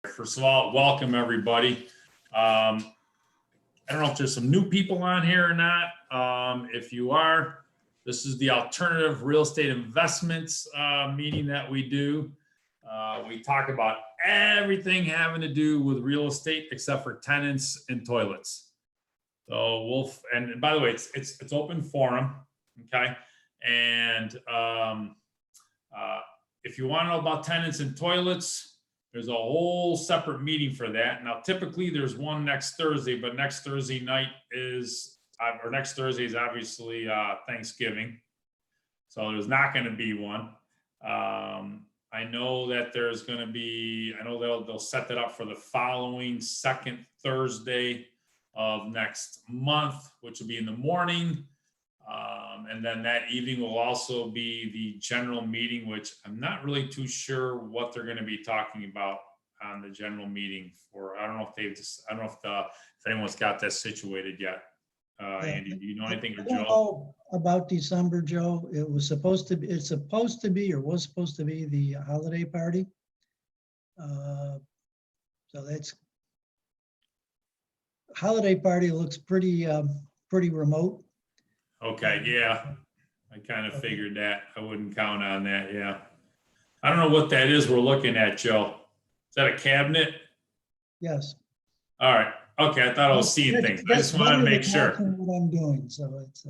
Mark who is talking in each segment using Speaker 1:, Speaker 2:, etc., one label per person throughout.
Speaker 1: First of all, welcome everybody. I don't know if there's some new people on here or not. If you are, this is the alternative real estate investments meeting that we do. We talk about everything having to do with real estate except for tenants and toilets. So and by the way, it's open forum, okay? And if you want to know about tenants and toilets, there's a whole separate meeting for that. Now, typically there's one next Thursday, but next Thursday night is, or next Thursday is obviously Thanksgiving. So there's not going to be one. I know that there's going to be, I know they'll set that up for the following second Thursday of next month, which will be in the morning. And then that evening will also be the general meeting, which I'm not really too sure what they're going to be talking about on the general meeting for. I don't know if if anyone's got that situated yet. Andy, do you know anything, or
Speaker 2: I don't know about December, Joe. It's supposed to be was supposed to be the holiday party. So that's holiday party looks pretty remote.
Speaker 1: Okay, yeah, I kind of figured that. I wouldn't count on that, yeah. I don't know what that is we're looking at, Joe. Is that a cabinet?
Speaker 2: Yes.
Speaker 1: All right, okay, I thought I was seeing things. I just wanted to make sure.
Speaker 2: What I'm doing, so it's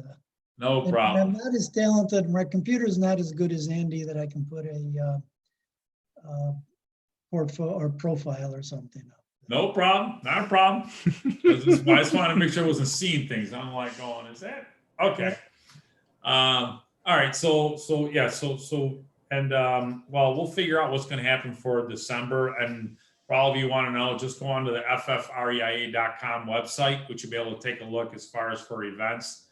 Speaker 1: no problem.
Speaker 2: I'm not as talented. My computer's not as good as Andy that I can put a portfolio or profile or something up.
Speaker 1: No problem, not a problem. I just wanted to make sure I wasn't seeing things. I'm like going, is that? Okay. All right. So well, we'll figure out what's going to happen for December. And for all of you who want to know, just go on to the FFREIA.com website, which you'll be able to take a look as far as for events.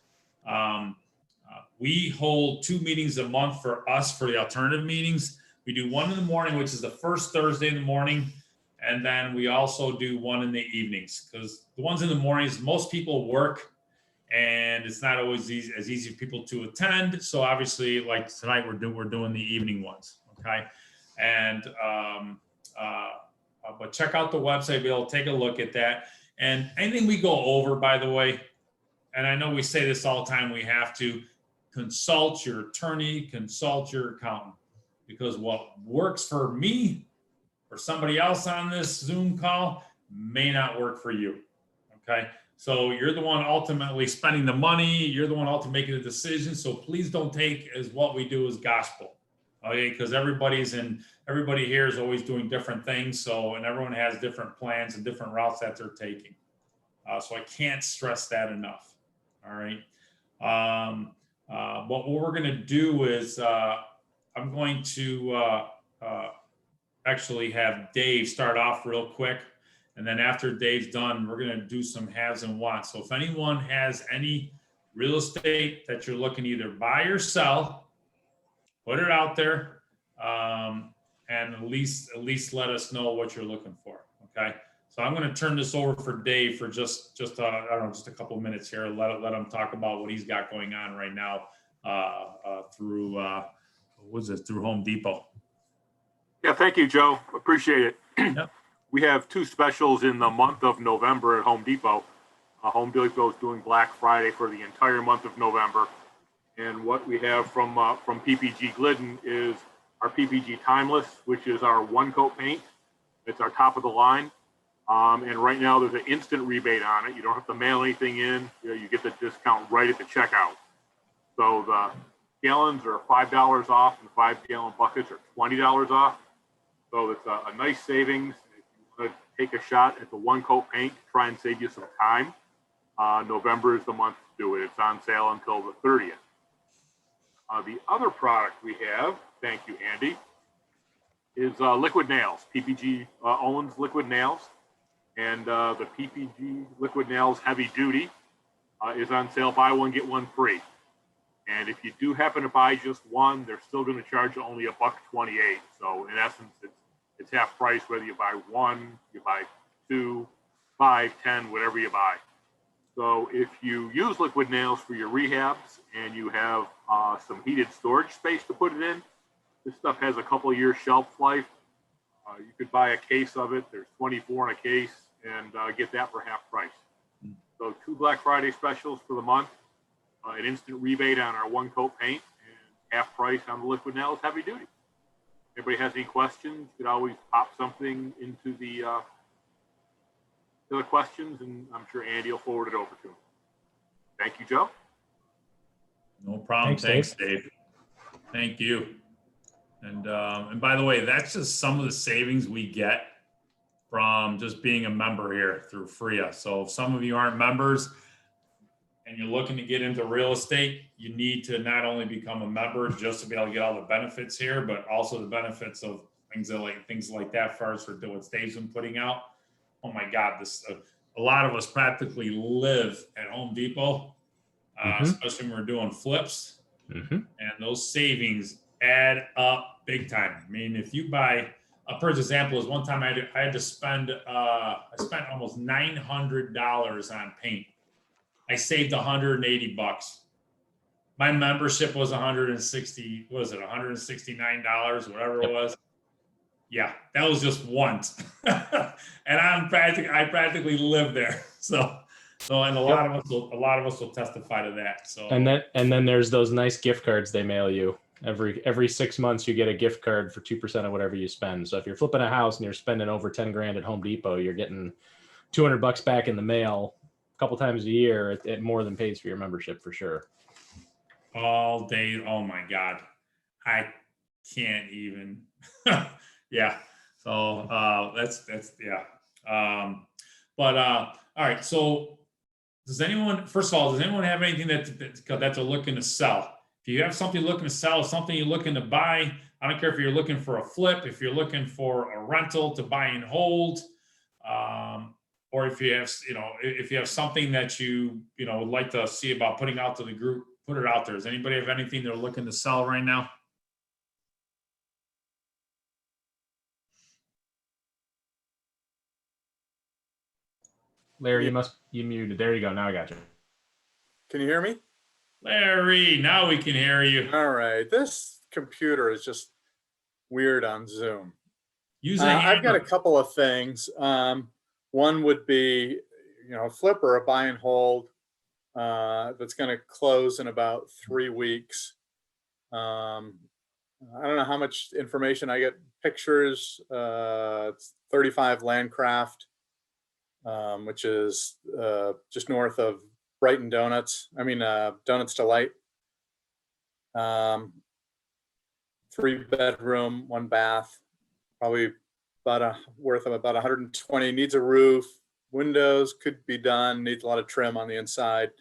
Speaker 1: We hold 2 meetings a month for us for the alternative meetings. We do one in the morning, which is the first Thursday in the morning. And then we also do one in the evenings, because the ones in the mornings, most people work. And it's not always as easy for people to attend. So obviously, like tonight, we're doing the evening ones, okay? And but check out the website. Be able to take a look at that. And anything we go over, by the way, and I know we say this all the time, we have to consult your attorney, consult your accountant, because what works for me or somebody else on this Zoom call may not work for you, okay? So you're the one ultimately spending the money. You're the one ultimately making the decision. So please don't take as what we do as gospel, okay? Because everybody here is always doing different things. So, and everyone has different plans and different routes that they're taking. So I can't stress that enough. All right. But what we're going to do is I'm going to actually have Dave start off real quick. And then after Dave's done, we're going to do some haves and wants. So if anyone has any real estate that you're looking to either buy or sell, put it out there, and at least let us know what you're looking for. Okay. So I'm going to turn this over for Dave for just I don't know, just a couple of minutes here. Let him talk about what he's got going on right now through through Home Depot.
Speaker 3: Yeah, thank you, Joe. Appreciate it.
Speaker 1: Yep.
Speaker 3: We have 2 specials in the month of November at Home Depot. Home Depot is doing Black Friday for the entire month of November. And what we have from PPG Glidden is our PPG Timeless, which is our 1-coat paint. It's our top of the line. And right now there's an instant rebate on it. You don't have to mail anything in. You get the discount right at the checkout. So the gallons are $5 off, and 5-gallon buckets are $20 off. So it's a nice savings. To take a shot at the 1-coat paint, try and save you some time. November is the month to do it. It's on sale until the 30th. The other product we have, thank you, Andy, is liquid nails. PPG owns liquid nails, and the PPG liquid nails heavy duty is on sale. Buy one, get one free. And if you do happen to buy just one, they're still going to charge you only $1.28. So in essence, it's half price whether you buy 1, you buy 2, 5, 10, whatever you buy. So if you use liquid nails for your rehabs and you have some heated storage space to put it in, this stuff has a couple of years shelf life. You could buy a case of it. There's 24 in a case, and get that for half price. So 2 Black Friday specials for the month, an instant rebate on our 1-coat paint, and half price on the liquid nails heavy duty. If anybody has any questions, you could always pop something into the questions, and I'm sure Andy will forward it over to him. Thank you, Joe.
Speaker 1: No problem.
Speaker 4: Thanks,
Speaker 1: Dave. Thank you. And by the way, that's just some of the savings we get from just being a member here through FFREIA. So if some of you aren't members and you're looking to get into real estate, you need to not only become a member just to be able to get all the benefits here, but also the benefits of things like that first for what Dave's been putting out. Oh my God, a lot of us practically live at Home Depot, especially when we're doing flips, and those savings add up big time. I mean, if you buy, a perfect example is one time I had to spend, I spent almost $900 on paint. I saved $180. My membership was $169, whatever it was. Yeah, that was just once. And I practically live there. So and a lot of us will testify to that. So
Speaker 4: And then there's those nice gift cards they mail you. Every 6 months you get a gift card for 2% of whatever you spend. So if you're flipping a house and you're spending over 10 grand at Home Depot, you're getting $200 back in the mail a couple times a year. It more than pays for your membership for sure.
Speaker 1: all day. Oh my God. I can't even. Yeah. So that's yeah. All right. So does anyone, first of all, does anyone have anything that they're looking to sell? If you have something looking to sell, something you're looking to buy, I don't care if you're looking for a flip, if you're looking for a rental to buy and hold, or if you have, if you have something that you would like to see about putting out to the group, put it out there. Does anybody have anything they're looking to sell right now?
Speaker 4: Larry, you muted. There you go. Now I got you.
Speaker 5: Can you hear me?
Speaker 1: Larry, now we can hear you.
Speaker 5: All right. This computer is just weird on Zoom.
Speaker 1: I've
Speaker 5: I've got a couple of things. One would be, a flipper, a buy and hold that's going to close in about 3 weeks. I don't know how much information I get. Pictures. It's 35 Landcraft, which is just north of Brighton Donuts. Donuts Delight. 3-bedroom, 1 bath, probably worth of about 120. Needs a roof. Windows could be done. Needs a lot of trim on the inside.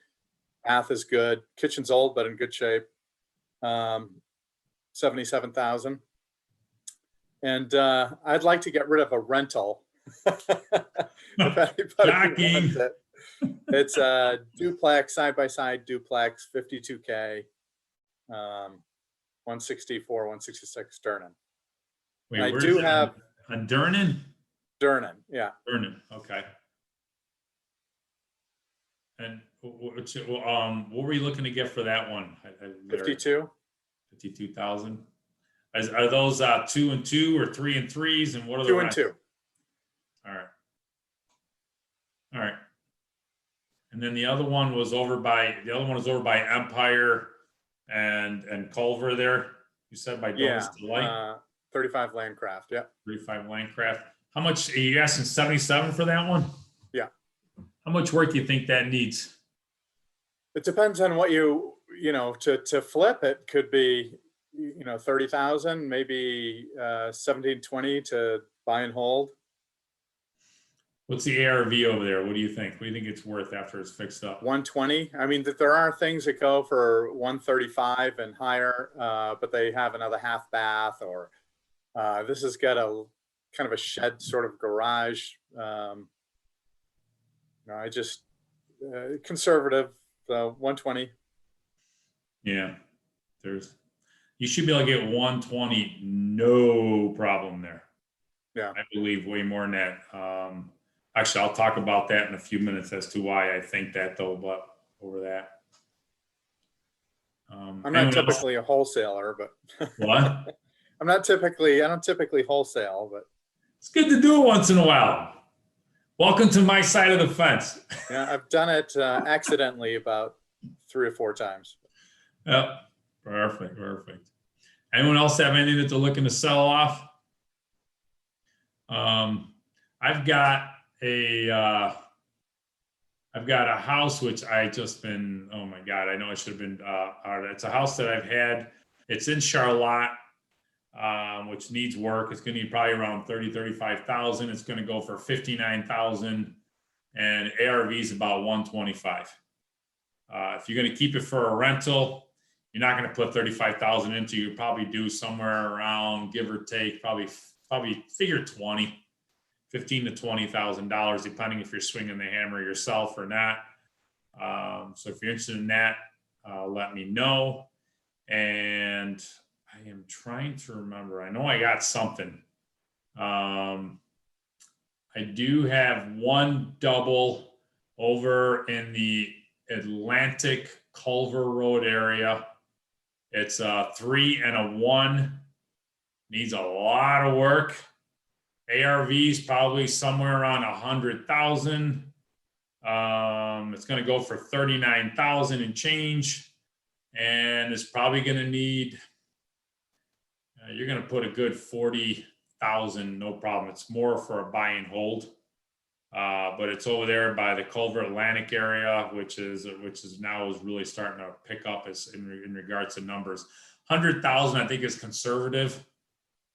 Speaker 5: Bath is good. Kitchen's old but in good shape. 77,000. And I'd like to get rid of a rental. If anybody wants it. It's a duplex, side-by-side duplex, 52K, 164, 166 Durnan.
Speaker 1: Wait,
Speaker 5: I do have
Speaker 1: on Durnan.
Speaker 5: Durnan, yeah.
Speaker 1: Durnan, okay. And what were you looking to get for that one?
Speaker 5: 52.
Speaker 1: 52,000. Are those 2 and 2 or 3 and 3s? And what are the
Speaker 5: 2 and 2?
Speaker 1: All right. And then the other one was over by Empire and Culver there. You said by Donuts Delight.
Speaker 5: 35 Landcraft, yeah.
Speaker 1: 35 Landcraft. How much are you asking? 77 for that one?
Speaker 5: Yeah.
Speaker 1: How much work do you think that needs?
Speaker 5: It depends on what to flip it could be 30,000, maybe 17, 20 to buy and hold.
Speaker 1: What's the ARV over there? What do you think? What do you think it's worth after it's fixed up?
Speaker 5: 120. There are things that go for 135 and higher, but they have another half bath, or this has got a kind of a shed sort of garage. Conservative, 120. Yeah.
Speaker 1: You should be able to get 120, no problem there.
Speaker 5: Yeah.
Speaker 1: I believe way more than that. Actually, I'll talk about that in a few minutes as to why I think that, though, but over that.
Speaker 5: I'm not typically a wholesaler, but
Speaker 1: what?
Speaker 5: I don't typically wholesale, but
Speaker 1: It's good to do it once in a while. Welcome to my side of the fence.
Speaker 5: Yeah, I've done it accidentally about 3 or 4 times.
Speaker 1: Yep. Perfect. Perfect. Anyone else have anything that they're looking to sell off? I've got a house which I just been, oh my God, I know I should have been, it's a house that I've had. It's in Charlotte, which needs work. It's gonna need probably around 35,000. It's gonna go for 59,000 and ARV is about 125. If you're gonna keep it for a rental, you're not gonna put 35,000 into, you probably do somewhere around, give or take, probably figure 15 to $20,000, depending if you're swinging the hammer yourself or not. So if you're interested in that, let me know. And I am trying to remember. I know I got something. I do have one double over in the Atlantic Culver Road area. It's a 3 and a 1. Needs a lot of work. ARV's probably somewhere around 100,000. It's going to go for 39,000 and change, and it's probably going to need. You're going to put a good 40,000, no problem. It's more for a buy and hold, but it's over there by the Culver Atlantic area, which is now really starting to pick up as in regards to numbers. 100,000, I think, is conservative.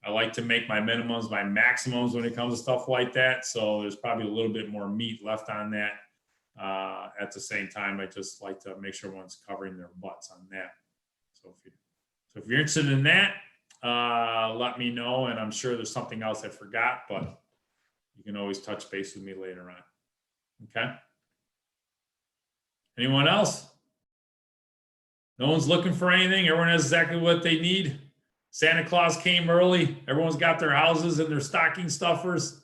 Speaker 1: I like to make my minimums, my maximums when it comes to stuff like that. So there's probably a little bit more meat left on that. At the same time, I just like to make sure everyone's covering their butts on that. So if you're interested in that, let me know. And I'm sure there's something else I forgot, but you can always touch base with me later on. Okay. Anyone else? No one's looking for anything. Everyone has exactly what they need. Santa Claus came early. Everyone's got their houses and their stocking stuffers.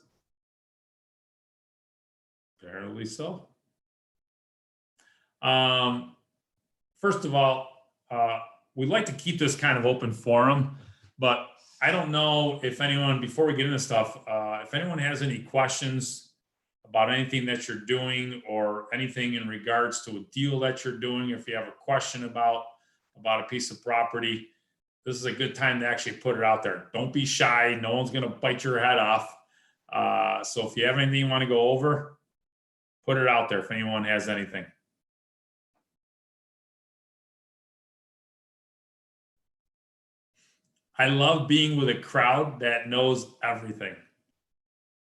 Speaker 1: Apparently so. First of all, we'd like to keep this kind of open forum, but I don't know if anyone, before we get into stuff, if anyone has any questions about anything that you're doing or anything in regards to a deal that you're doing, if you have a question about a piece of property, this is a good time to actually put it out there. Don't be shy. No one's going to bite your head off. So if you have anything you want to go over, put it out there if anyone has anything. I love being with a crowd that knows everything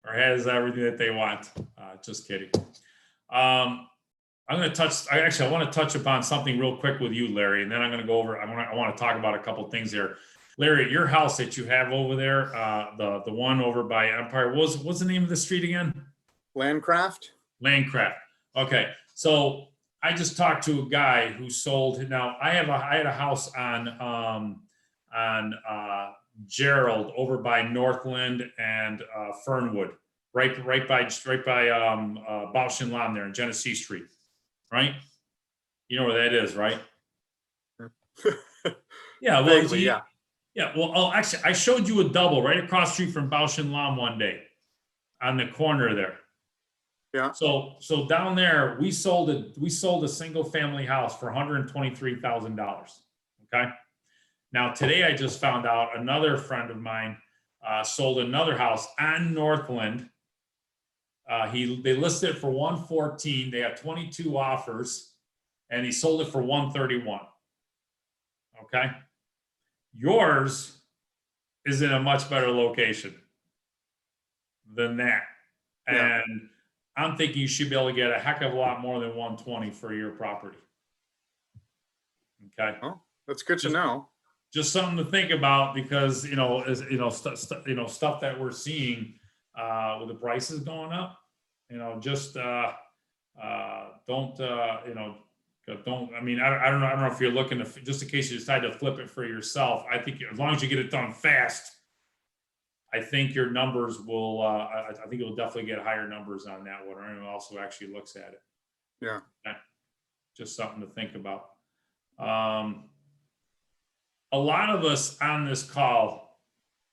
Speaker 1: or has everything that they want. Just kidding. I want to touch upon something real quick with you, Larry, and then I'm going to go over. I want to talk about a couple things here. Larry, your house that you have over there, the one over by Empire, what's the name of the street again?
Speaker 5: Landcraft.
Speaker 1: Landcraft. Okay, so I just talked to a guy who sold. Now I had a house on Gerald over by Northland and Fernwood, right by Bausch and Lomb there in Genesee Street. Right? You know where that is, right? Yeah. Well,
Speaker 5: Vaguely, yeah.
Speaker 1: Yeah. Well, actually, I showed you a double right across the street from Bausch and Lomb one day on the corner there.
Speaker 5: Yeah.
Speaker 1: So down there, we sold a single family house for $123,000. Okay. Now today, I just found out another friend of mine sold another house on Northland. They listed it for 114. They had 22 offers, and he sold it for 131. Okay, yours is in a much better location than that,
Speaker 5: Yeah.
Speaker 1: and I'm thinking you should be able to get a heck of a lot more than 120 for your property. Okay,
Speaker 5: Well, that's good to know.
Speaker 1: Just something to think about because stuff that we're seeing with the prices going up. Just don't. Don't. I mean, I don't know. I don't know if you're looking to just in case you decide to flip it for yourself. I think as long as you get it done fast, I think your numbers will. I think you'll definitely get higher numbers on that one. Or anyone else who actually looks at it.
Speaker 5: Yeah.
Speaker 1: Okay. Just something to think about. A lot of us on this call,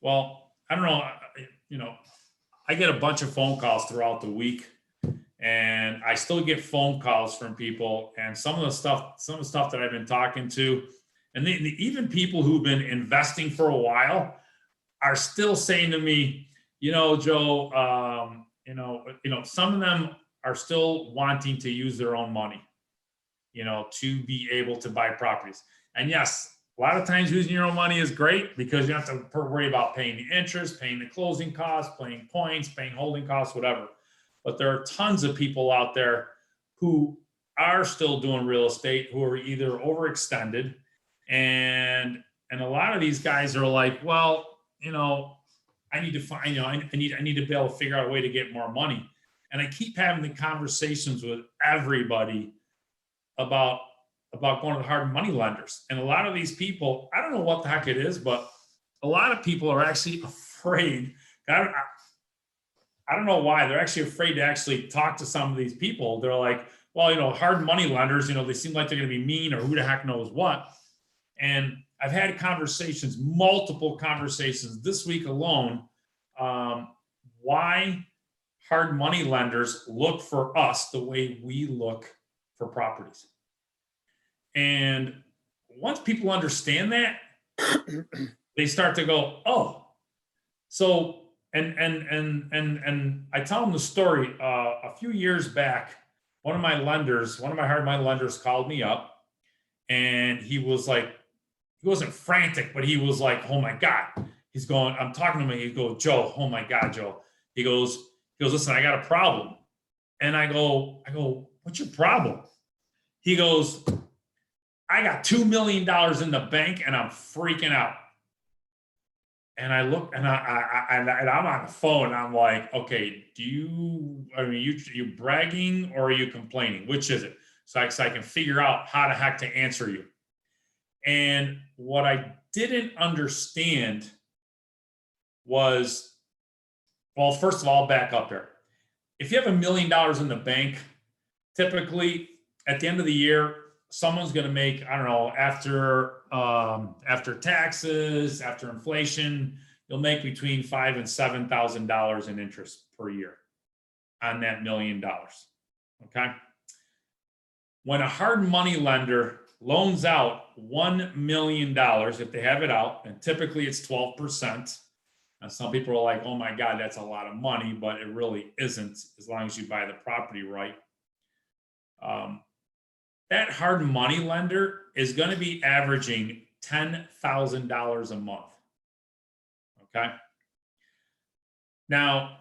Speaker 1: well, I don't know, I get a bunch of phone calls throughout the week, and I still get phone calls from people, and some of the stuff that I've been talking to, and even people who've been investing for a while are still saying to me, Joe, some of them are still wanting to use their own money, to be able to buy properties. And yes, a lot of times using your own money is great because you don't have to worry about paying the interest, paying the closing costs, paying points, paying holding costs, whatever. But there are tons of people out there who are still doing real estate, who are either overextended, and a lot of these guys are like, well, I need to find, I need to be able to figure out a way to get more money. And I keep having the conversations with everybody about going to the hard money lenders. And a lot of these people, I don't know what the heck it is, but a lot of people are actually afraid. I don't know why. They're actually afraid to actually talk to some of these people. They're like, well, hard money lenders, they seem like they're going to be mean or who the heck knows what. And I've had conversations, multiple conversations this week alone, why hard money lenders look for us the way we look for properties. And once people understand that, they start to go, oh, so, and I tell them the story. A few years back, one of my hard money lenders called me up, and he was like, he wasn't frantic, but he was like, oh my God. He's going, I'm talking to him, and he goes, Joe, oh my God, Joe. He goes, listen, I got a problem. And I go, what's your problem? He goes, I got $2 million in the bank and I'm freaking out. And I look, and I'm on the phone, and I'm like, okay, you bragging or are you complaining? Which is it? So I can figure out how the heck to answer you. And what I didn't understand was, well, first of all, back up there. If you have $1 million in the bank, typically at the end of the year, someone's going to make, I don't know, after taxes, after inflation, you'll make between $5,000 and $7,000 in interest per year on that $1 million. Okay. When a hard money lender loans out $1 million, if they have it out, and typically it's 12%. Now, some people are like, oh my God, that's a lot of money, but it really isn't as long as you buy the property right. That hard money lender is going to be averaging $10,000 a month. Okay. Now,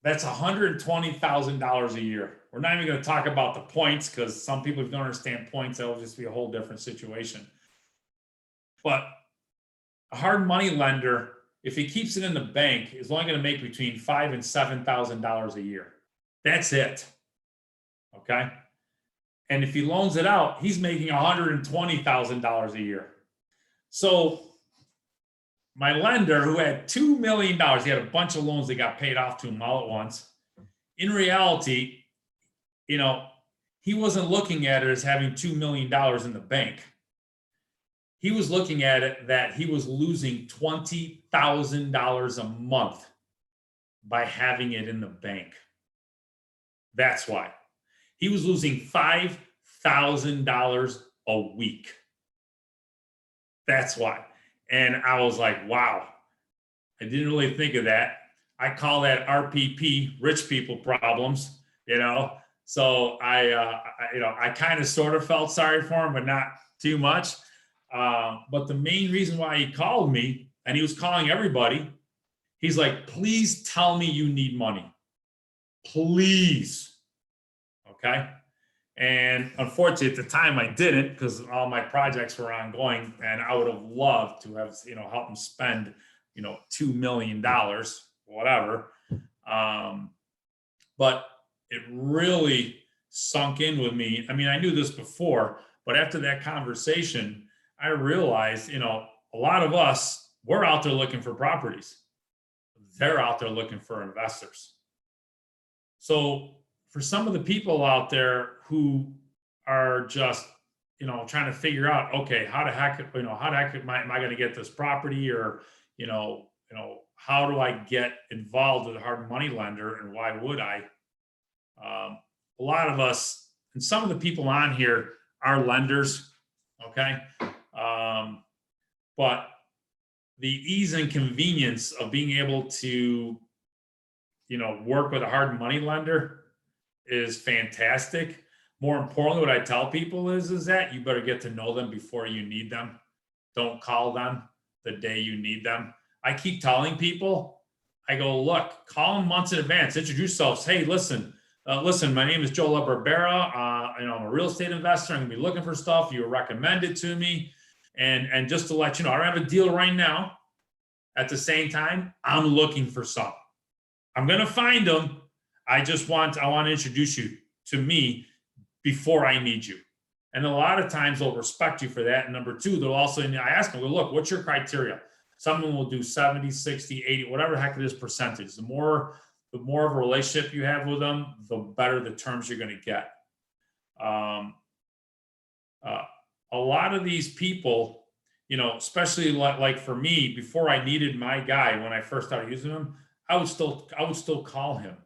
Speaker 1: that's $120,000 a year. We're not even going to talk about the points because some people, if you don't understand points, that'll just be a whole different situation. But a hard money lender, if he keeps it in the bank, is only going to make between $5,000 and $7,000 a year. That's it. Okay. And if he loans it out, he's making $120,000 a year. So my lender, who had $2 million, he had a bunch of loans that got paid off to him all at once. In reality, he wasn't looking at it as having $2 million in the bank. He was looking at it that he was losing $20,000 a month by having it in the bank. That's why. He was losing $5,000 a week. That's why. And I was like, wow, I didn't really think of that. I call that RPP, rich people problems, So I kind of sort of felt sorry for him, but not too much. But the main reason why he called me, and he was calling everybody, he's like, please tell me you need money. Please. Okay. And unfortunately, at the time, I didn't because all my projects were ongoing, and I would have loved to have, helped him spend, $2 million, whatever. But it really sunk in with me. I mean, I knew this before, but after that conversation, I realized, a lot of us, we're out there looking for properties. They're out there looking for investors. So for some of the people out there who are just, trying to figure out, okay, how the heck am I going to get this property, or, how do I get involved with a hard money lender, and why would I? A lot of us, and some of the people on here are lenders, okay? But the ease and convenience of being able to, work with a hard money lender is fantastic. More importantly, what I tell people is that you better get to know them before you need them. Don't call them the day you need them. I keep telling people, I go, look, call them months in advance, introduce yourselves. Hey, listen, my name is Joe LaBarbera. I'm a real estate investor. I'm gonna be looking for stuff. You were recommended to me. And just to let you know, I don't have a deal right now. At the same time, I'm looking for some. I'm gonna find them. I want to introduce you to me before I need you. And a lot of times they'll respect you for that. And number two, they'll also, I ask them, well, look, what's your criteria? Someone will do 70, 60, 80, whatever the heck it is percentage. The more of a relationship you have with them, the better the terms you're going to get. A lot of these people, especially like for me, before I needed my guy, when I first started using him, I would still call him,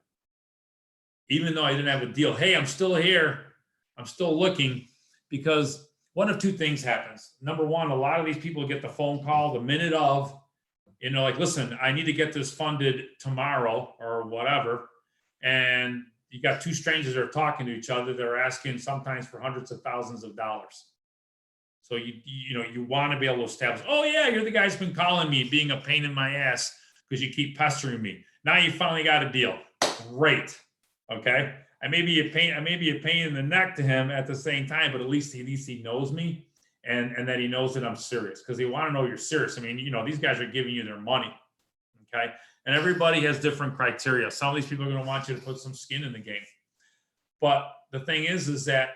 Speaker 1: even though I didn't have a deal. Hey, I'm still here. I'm still looking, because one of two things happens. Number one, a lot of these people get the phone call the minute of, like, listen, I need to get this funded tomorrow or whatever. And you got two strangers that are talking to each other. They're asking sometimes for hundreds of thousands of dollars. So you want to be able to establish, oh yeah, you're the guy who's been calling me, being a pain in my ass because you keep pestering me. Now you finally got a deal. Great. Okay. I may be a pain in the neck to him at the same time, but at least he knows me, and that he knows that I'm serious, because they want to know you're serious. I mean, these guys are giving you their money. Okay. And everybody has different criteria. Some of these people are going to want you to put some skin in the game. But the thing is that,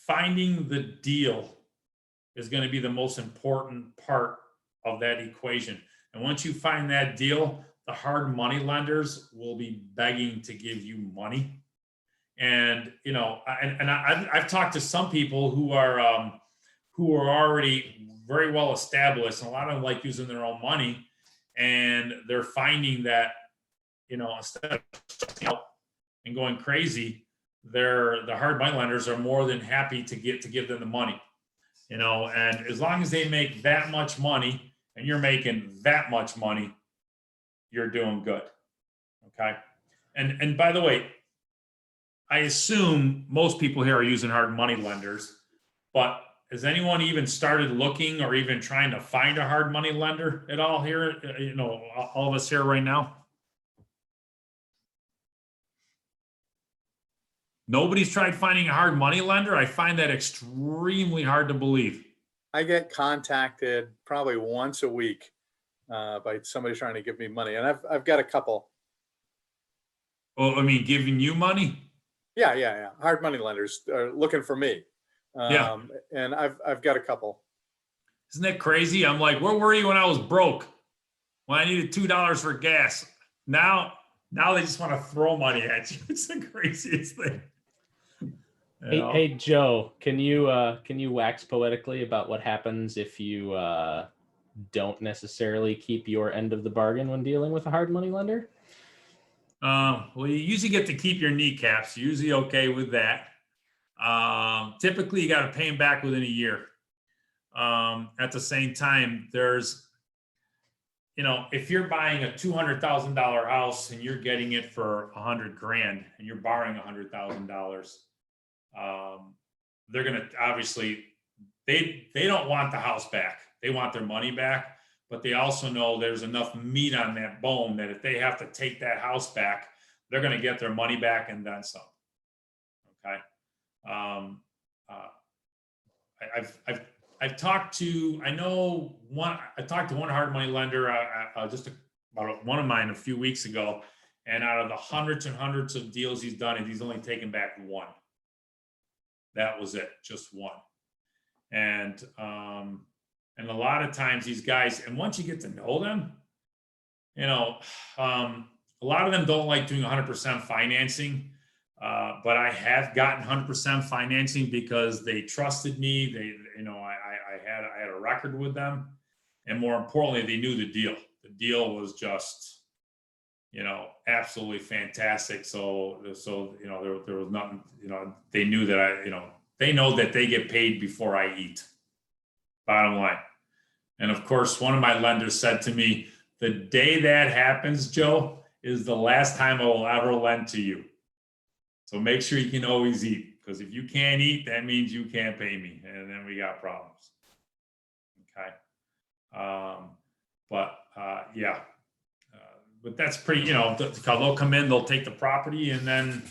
Speaker 1: finding the deal is going to be the most important part of that equation. And once you find that deal, the hard money lenders will be begging to give you money. And, I've talked to some people who are already very well established, and a lot of them like using their own money, and they're finding that, instead of out and going crazy, the hard money lenders are more than happy to give them the money, and as long as they make that much money and you're making that much money, you're doing good. Okay. And by the way, I assume most people here are using hard money lenders, but has anyone even started looking or even trying to find a hard money lender at all here? All of us here right now? Nobody's tried finding a hard money lender? I find that extremely hard to believe.
Speaker 5: I get contacted probably once a week by somebody trying to give me money, and I've got a couple.
Speaker 1: Oh, I mean, giving you money?
Speaker 5: Yeah. Hard money lenders are looking for me.
Speaker 1: Yeah.
Speaker 5: And I've got a couple.
Speaker 1: Isn't that crazy? I'm like, where were you when I was broke? When I needed $2 for gas? Now they just want to throw money at you. It's the craziest thing.
Speaker 4: Hey, Joe, can you wax poetically about what happens if you don't necessarily keep your end of the bargain when dealing with a hard money lender?
Speaker 1: Well, you usually get to keep your kneecaps. You're usually okay with that. Typically, you got to pay them back within a year. At the same time, there's, if you're buying a $200,000 house and you're getting it for $100,000 and you're borrowing $100,000, they're going to obviously, they don't want the house back. They want their money back, but they also know there's enough meat on that bone that if they have to take that house back, they're going to get their money back and then some. Okay. I've talked to, I talked to one hard money lender, just about one of mine a few weeks ago, and out of the hundreds and hundreds of deals he's done, he's only taken back one. That was it, just one. And a lot of times these guys, and once you get to know them, a lot of them don't like doing 100% financing. But I have gotten 100% financing because they trusted me. I had a record with them, And more importantly, they knew the deal. The deal was just, absolutely fantastic. So, there was nothing, they knew that they know that they get paid before I eat. Bottom line. And of course, one of my lenders said to me, the day that happens, Joe, is the last time I will ever lend to you. So make sure you can always eat, because if you can't eat, that means you can't pay me. And then we got problems. Okay. Yeah. But that's pretty, they'll come in, they'll take the property, and then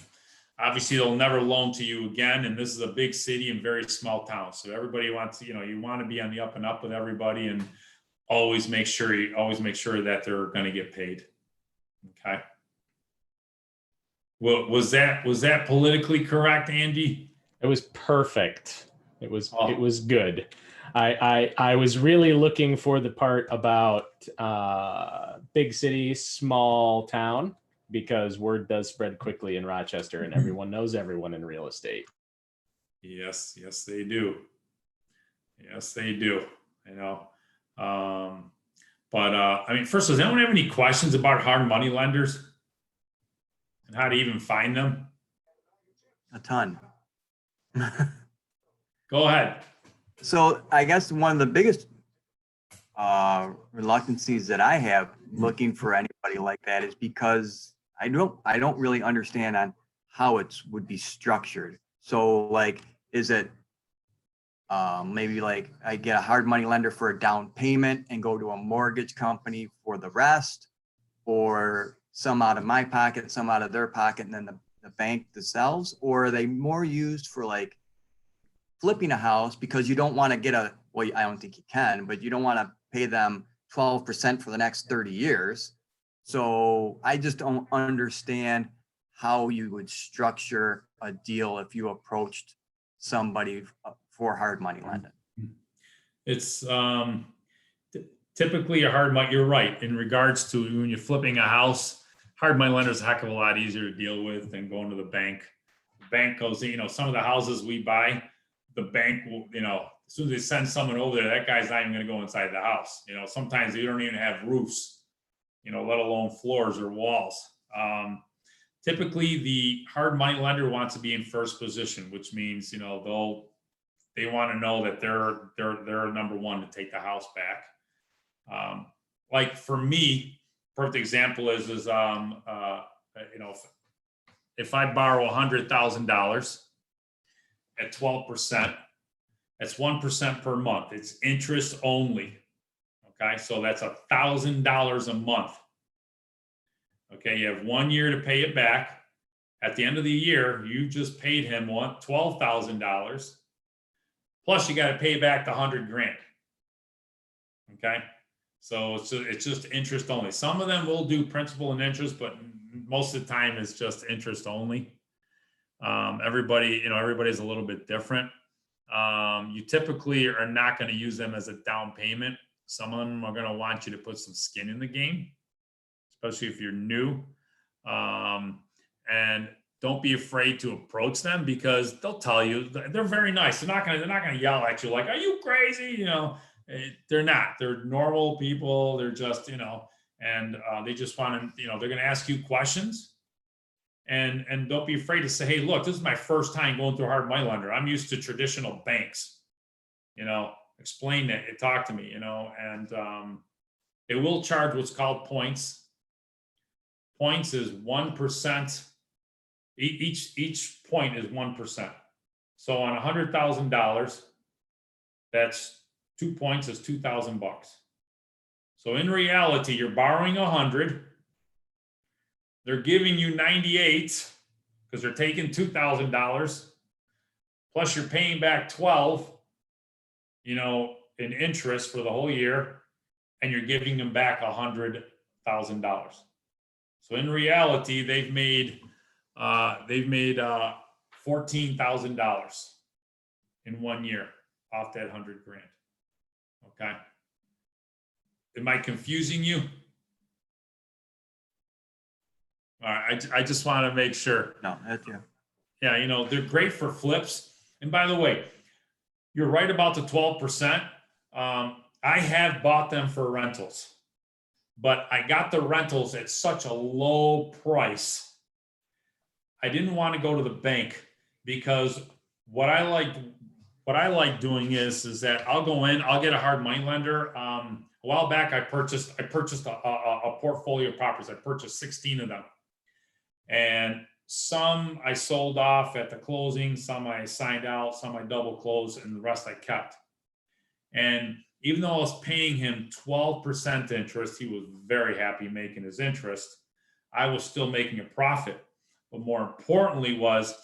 Speaker 1: obviously they'll never loan to you again. And this is a big city and very small town. So everybody wants, you want to be on the up and up with everybody, and always make sure that they're going to get paid. Okay. Well, was that politically correct, Andy?
Speaker 4: It was perfect. It was good. I was really looking for the part about big city, small town, because word does spread quickly in Rochester and everyone knows everyone in real estate.
Speaker 1: Yes, they do. Yes, they do. First, does anyone have any questions about hard money lenders and how to even find them?
Speaker 6: A ton.
Speaker 1: Go ahead.
Speaker 6: So I guess one of the biggest reluctancies that I have looking for anybody like that is because I don't really understand on how it would be structured. So like, is it maybe like I get a hard money lender for a down payment and go to a mortgage company for the rest, or some out of my pocket, some out of their pocket, and then the bank themselves? Or are they more used for like flipping a house because you don't want to get I don't think you can, but you don't want to pay them 12% for the next 30 years. So I just don't understand how you would structure a deal if you approached somebody for hard money lending.
Speaker 1: It's typically a hard money. You're right. In regards to when you're flipping a house, hard money lender is a heck of a lot easier to deal with than going to the bank. The bank goes, some of the houses we buy, the bank will, as soon as they send someone over there, that guy's not even going to go inside the house. Sometimes they don't even have roofs, let alone floors or walls. Typically, the hard money lender wants to be in first position, which means, they want to know that they're number one to take the house back. Like for me, perfect example is if I borrow $100,000 at 12%, that's 1% per month. It's interest only. Okay, so that's $1,000 a month. Okay, you have 1 year to pay it back. At the end of the year, you just paid him $12,000. Plus, you got to pay back the $100,000. Okay, so it's just interest only. Some of them will do principal and interest, but most of the time it's just interest only. Everybody's a little bit different. You typically are not going to use them as a down payment. Some of them are going to want you to put some skin in the game, especially if you're new. And don't be afraid to approach them, because they'll tell you they're very nice. They're not going to yell at you like, "Are you crazy?" They're not. They're normal people. They're just, and they just want to, they're going to ask you questions. And don't be afraid to say, "Hey, look, this is my first time going through a hard money lender. I'm used to traditional banks." Explain that, talk to me, and they will charge what's called points. Points is 1%. Each point is 1%. So on $100,000, that's 2 points is $2,000. So in reality, you're borrowing 100. They're giving you 98 because they're taking $2,000. Plus you're paying back 12, in interest for the whole year, and you're giving them back $100,000. So in reality, they've made $14,000 in 1 year off that $100,000. Okay. Am I confusing you? All right. I just want to make sure.
Speaker 6: No, that's yeah.
Speaker 1: Yeah, they're great for flips. And by the way, you're right about the 12%. I have bought them for rentals, but I got the rentals at such a low price. I didn't want to go to the bank because what I like doing is that I'll go in, I'll get a hard money lender. A while back, I purchased a portfolio of properties. I purchased 16 of them, and some I sold off at the closing, some I signed out, some I double closed, and the rest I kept. And even though I was paying him 12% interest, he was very happy making his interest. I was still making a profit. But more importantly was,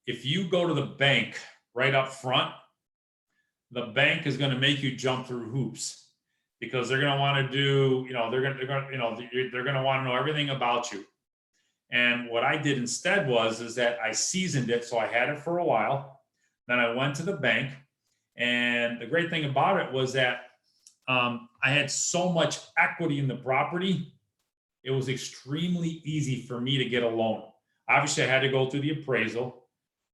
Speaker 1: if you go to the bank right up front, the bank is going to make you jump through hoops because they're going to want to do, they're going to want to know everything about you. And what I did instead is that I seasoned it. So I had it for a while. Then I went to the bank. And the great thing about it was that I had so much equity in the property. It was extremely easy for me to get a loan. Obviously, I had to go through the appraisal.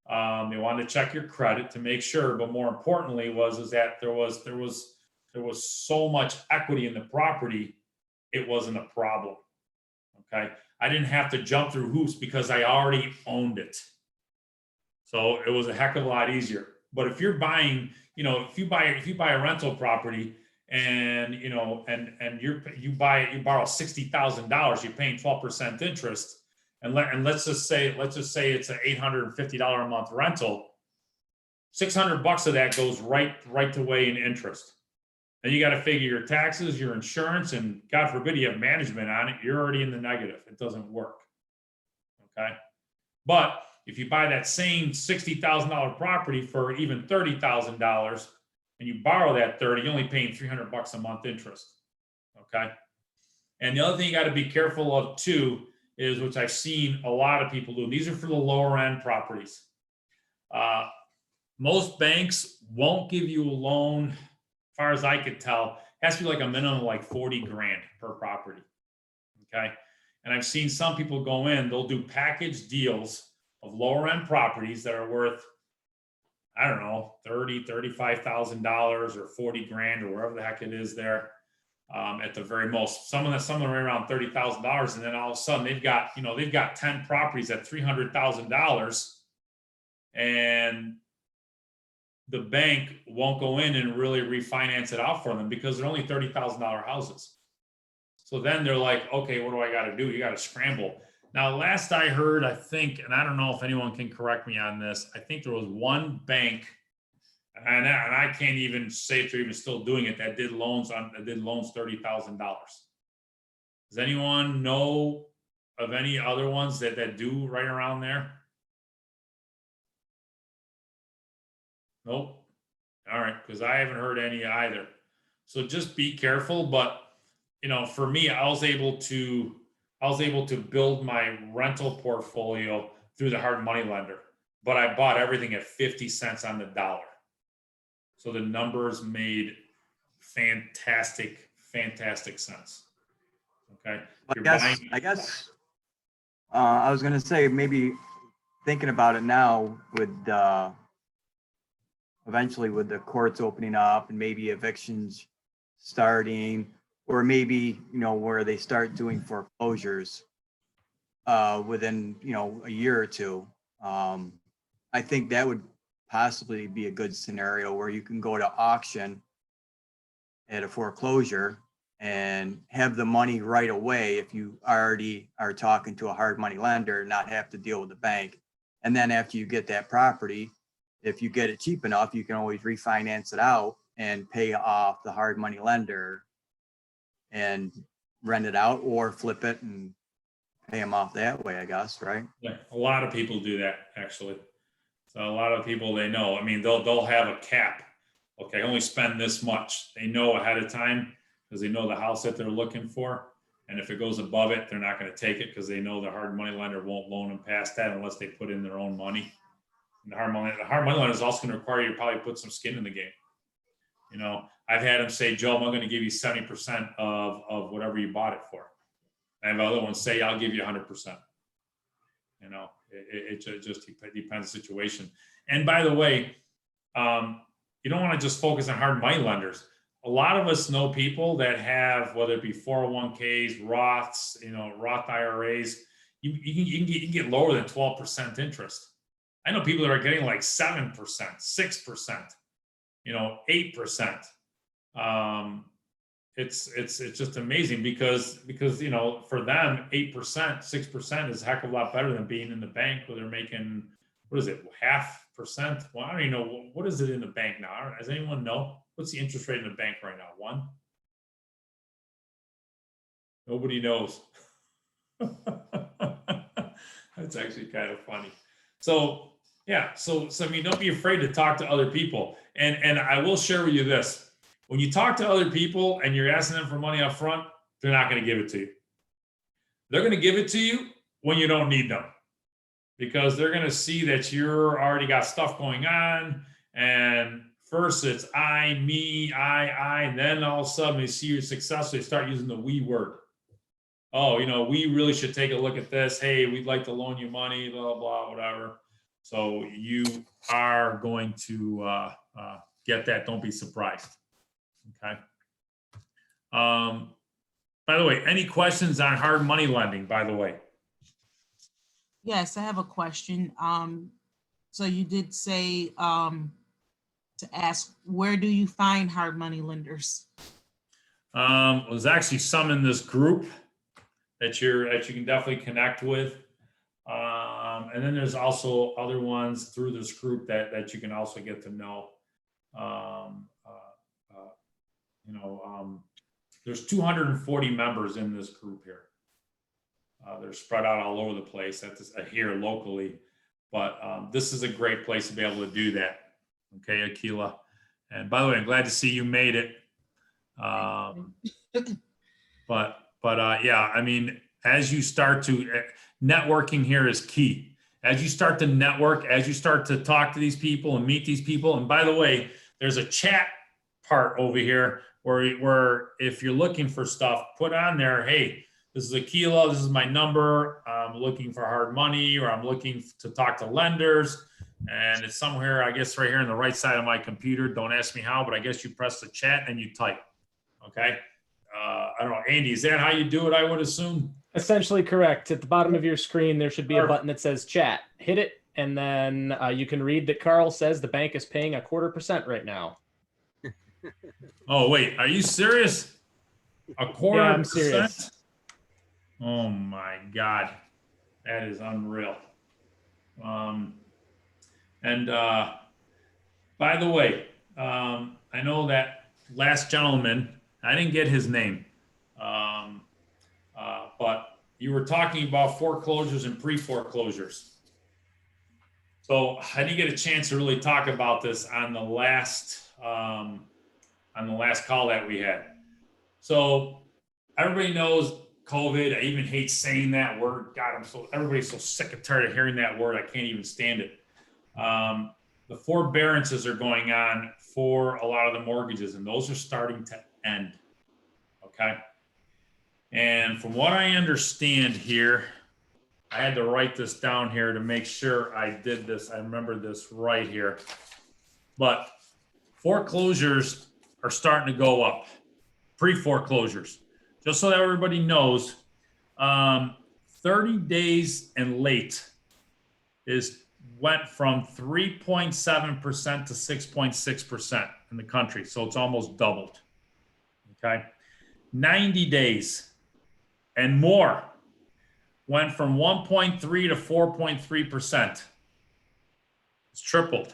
Speaker 1: They wanted to check your credit to make sure, but more importantly was that there was so much equity in the property, it wasn't a problem. Okay, I didn't have to jump through hoops because I already owned it, so it was a heck of a lot easier. But if you're buying, if you buy a rental property and you borrow $60,000, you're paying 12% interest. And let's just say it's an $850 a month rental. $600 of that goes right away in interest. Then you got to figure your taxes, your insurance, and God forbid you have management on it. You're already in the negative. It doesn't work. Okay, but if you buy that same $60,000 property for even $30,000, and you borrow that 30, you're only paying $300 a month interest. Okay, and the other thing you got to be careful of too is, which I've seen a lot of people do. These are for the lower end properties. Most banks won't give you a loan, as far as I could tell. It has to be like a minimum of like 40 grand per property. Okay. And I've seen some people go in, they'll do package deals of lower end properties that are worth, I don't know, $35,000 or 40 grand or wherever the heck it is there. At the very most, some of them are around $30,000, and then all of a sudden they've got 10 properties at $300,000, and the bank won't go in and really refinance it out for them because they're only $30,000 houses. So then they're like, okay, what do I got to do? You got to scramble. Now, last I heard, I think, and I don't know if anyone can correct me on this, I think there was one bank. And I can't even say if they're even still doing it, that did loans $30,000. Does anyone know of any other ones that do right around there? Nope. All right, because I haven't heard any either. So just be careful. But for me, I was able to build my rental portfolio through the hard money lender, but I bought everything at 50 cents on the dollar. So the numbers made fantastic sense. Okay.
Speaker 6: I guess I was going to say, maybe thinking about it now with eventually with the courts opening up and maybe evictions starting, or maybe, where they start doing foreclosures within, a year or two. I think that would possibly be a good scenario where you can go to auction at a foreclosure and have the money right away if you already are talking to a hard money lender, not have to deal with the bank. And then after you get that property, if you get it cheap enough, you can always refinance it out and pay off the hard money lender and rent it out or flip it and pay them off that way, I guess, right?
Speaker 1: Yeah, a lot of people do that, actually. So a lot of people, they know, I mean, they'll have a cap. Okay, only spend this much. They know ahead of time because they know the house that they're looking for. And if it goes above it, they're not going to take it because they know the hard money lender won't loan them past that unless they put in their own money. And the hard money lender is also going to require you to probably put some skin in the game. I've had them say, Joe, I'm going to give you 70% of whatever you bought it for. I have other ones say, I'll give you 100%. It just depends on the situation. And by the way, you don't want to just focus on hard money lenders. a lot of us know people that have, whether it be 401ks, Roths, Roth IRAs, you can get lower than 12% interest. I know people that are getting like 7%, 6%, 8%. It's just amazing because for them 8%, 6% is a heck of a lot better than being in the bank where they're making, what is it, 0.5%? Well, I don't even know, what is it in the bank now? Does anyone know? What's the interest rate in the bank right now? 1? Nobody knows. That's actually kind of funny. So yeah, so I mean, don't be afraid to talk to other people. And I will share with you this. When you talk to other people and you're asking them for money up front, they're not going to give it to you. They're going to give it to you when you don't need them, because they're going to see that you're already got stuff going on. And first it's I, me, I, and then all of a sudden they see you're successful, they start using the we word. Oh, we really should take a look at this. Hey, we'd like to loan you money, blah, blah, whatever. So you are going to get that. Don't be surprised. Okay. By the way, any questions on hard money lending, by the way?
Speaker 7: Yes, I have a question. So you did say to ask, where do you find hard money lenders?
Speaker 1: There's actually some in this group that you can definitely connect with. And then there's also other ones through this group that you can also get to know. There's 240 members in this group here. They're spread out all over the place here locally, but this is a great place to be able to do that. Okay, Akila. And by the way, I'm glad to see you made it. But yeah, I mean, as you start to networking here is key. As you start to network, as you start to talk to these people and meet these people. And by the way, there's a chat part over here where if you're looking for stuff, put on there, hey, this is Akila, this is my number. I'm looking for hard money, or I'm looking to talk to lenders. And it's somewhere, I guess, right here on the right side of my computer. Don't ask me how, but I guess you press the chat and you type. Okay. I don't know, Andy, is that how you do it? I would assume.
Speaker 4: Essentially correct. At the bottom of your screen, there should be a button that says chat. Hit it, and then you can read that Carl says the bank is paying 0.25% right now.
Speaker 1: Oh, wait, are you serious? 0.25%?
Speaker 4: Yeah, I'm serious.
Speaker 1: Oh my God, that is unreal. And by the way, I know that last gentleman, I didn't get his name, but you were talking about foreclosures and pre-foreclosures. So I didn't get a chance to really talk about this on the last call that we had. So everybody knows COVID. I even hate saying that word. God, everybody's so sick and tired of hearing that word. I can't even stand it. The forbearances are going on for a lot of the mortgages, and those are starting to end. Okay. And from what I understand here, I had to write this down here to make sure I did this. I remember this right here. But foreclosures are starting to go up. Pre-foreclosures. Just so that everybody knows, 30 days and late went from 3.7% to 6.6% in the country. So it's almost doubled. Okay. 90 days and more went from 1.3 to 4.3%. It's tripled.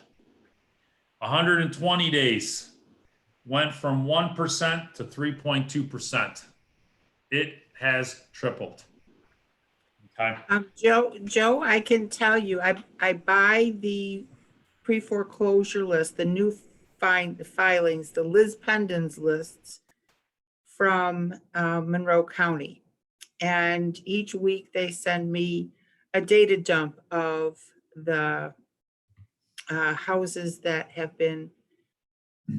Speaker 1: 120 days went from 1% to 3.2%. It has tripled. Okay.
Speaker 8: Joe, I can tell you, I buy the pre-foreclosure list, the new filings, the Liz Pendens lists from Monroe County. And each week they send me a data dump of the houses that have been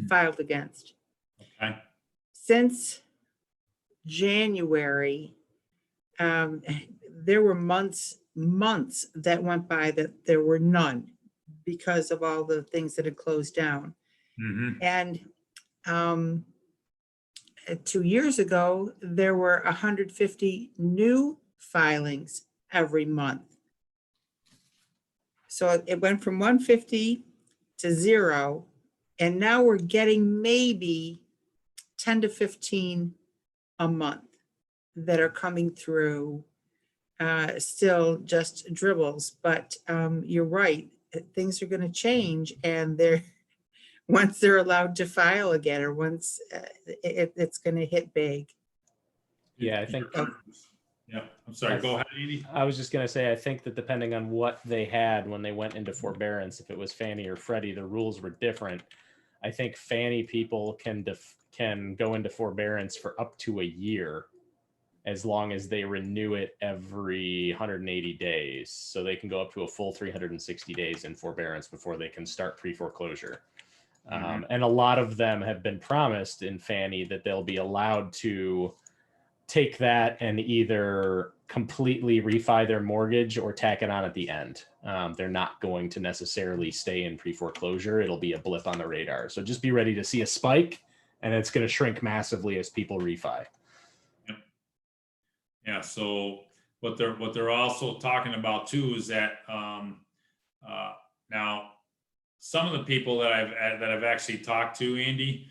Speaker 8: filed against.
Speaker 1: Okay.
Speaker 8: Since January, there were months that went by that there were none because of all the things that had closed down.
Speaker 1: Mm-hmm.
Speaker 8: And 2 years ago, there were 150 new filings every month. So it went from 150 to 0, and now we're getting maybe 10 to 15 a month that are coming through. Still just dribbles, but you're right. Things are going to change, and they're once they're allowed to file again, or once it's going to hit big.
Speaker 4: Yeah, I think
Speaker 1: Yeah, I'm sorry, go ahead, Andy.
Speaker 4: I was just going to say, I think that depending on what they had when they went into forbearance, if it was Fannie or Freddie, the rules were different. I think Fannie people can go into forbearance for up to a year, as long as they renew it every 180 days. So they can go up to a full 360 days in forbearance before they can start pre-foreclosure. And a lot of them have been promised in Fannie that they'll be allowed to take that and either completely refi their mortgage or tack it on at the end. They're not going to necessarily stay in pre-foreclosure. It'll be a blip on the radar. So just be ready to see a spike, and it's going to shrink massively as people refi.
Speaker 1: Yeah, so what they're also talking about too is that now some of the people that I've actually talked to, Andy,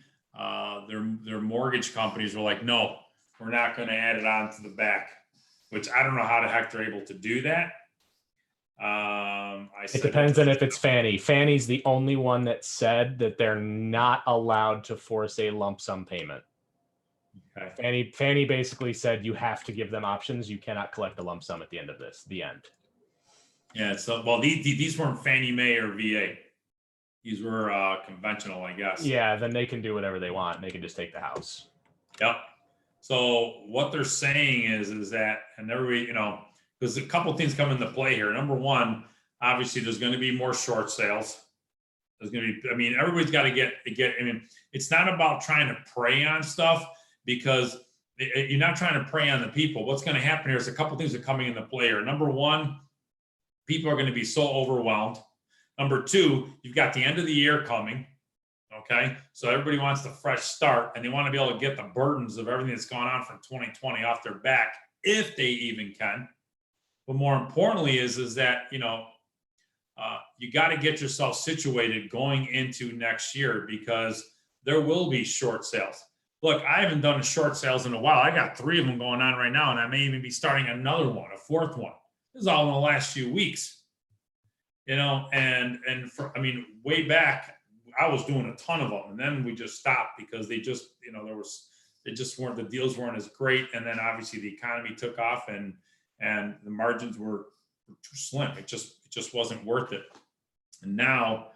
Speaker 1: their mortgage companies were like, no, we're not going to add it on to the back, which I don't know how the heck they're able to do that.
Speaker 4: It depends on if it's Fannie. Fannie's the only one that said that they're not allowed to force a lump sum payment. Okay. Fannie basically said you have to give them options. You cannot collect a lump sum at the end of the end.
Speaker 1: Yeah, so well, these weren't Fannie Mae or VA. These were conventional, I guess.
Speaker 4: Yeah, then they can do whatever they want. They can just take the house.
Speaker 1: Yep. So what they're saying is that, and everybody, there's a couple things come into play here. Number one, obviously there's going to be more short sales. There's going to be, everybody's got to get, it's not about trying to prey on stuff, because you're not trying to prey on the people. What's going to happen here is a couple things are coming into play here. Number one, people are going to be so overwhelmed. Number two, you've got the end of the year coming. Okay. So everybody wants the fresh start, and they want to be able to get the burdens of everything that's gone on from 2020 off their back, if they even can. But more importantly is that, you got to get yourself situated going into next year, because there will be short sales. Look, I haven't done a short sales in a while. I got 3 of them going on right now, and I may even be starting another one, a 4th one. This is all in the last few weeks, and way back, I was doing a ton of them, and then we just stopped because they just, the deals weren't as great. And then obviously the economy took off, and the margins were too slim. It just wasn't worth it. And now,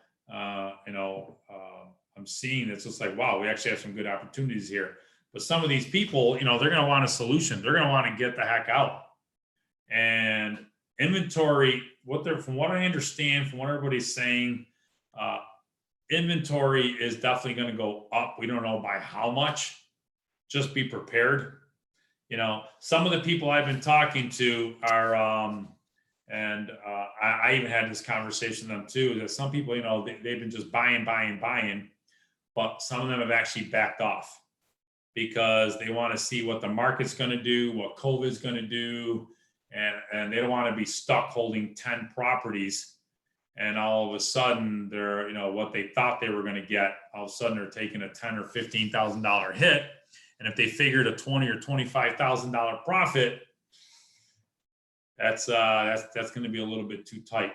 Speaker 1: I'm seeing it's just like, wow, we actually have some good opportunities here. But some of these people, they're going to want a solution. They're going to want to get the heck out. And inventory, from what I understand, from what everybody's saying, inventory is definitely going to go up. We don't know by how much. Just be prepared. Some of the people I've been talking to are, I even had this conversation with them too, that some people, they've been just buying, but some of them have actually backed off because they want to see what the market's going to do, what COVID's going to do, and they don't want to be stuck holding 10 properties. And all of a sudden, they're, what they thought they were going to get, all of a sudden they're taking a $10,000 or $15,000 hit. And if they figured a $20,000 or $25,000 profit, that's going to be a little bit too tight,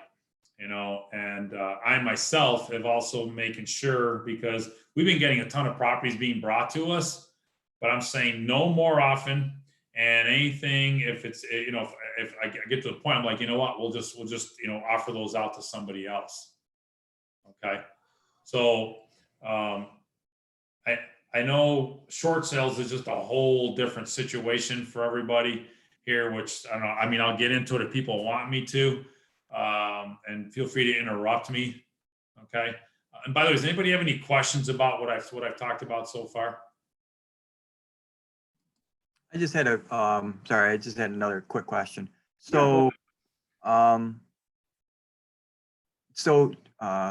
Speaker 1: And I myself have also making sure, because we've been getting a ton of properties being brought to us, but I'm saying no more often. And anything, if it's, if I get to the point, I'm like, you know what, we'll just, offer those out to somebody else. Okay. So, I know short sales is just a whole different situation for everybody here, which I don't know. I'll get into it if people want me to, and feel free to interrupt me. Okay. And by the way, does anybody have any questions about what I've talked about so far?
Speaker 6: I just had another quick question. So,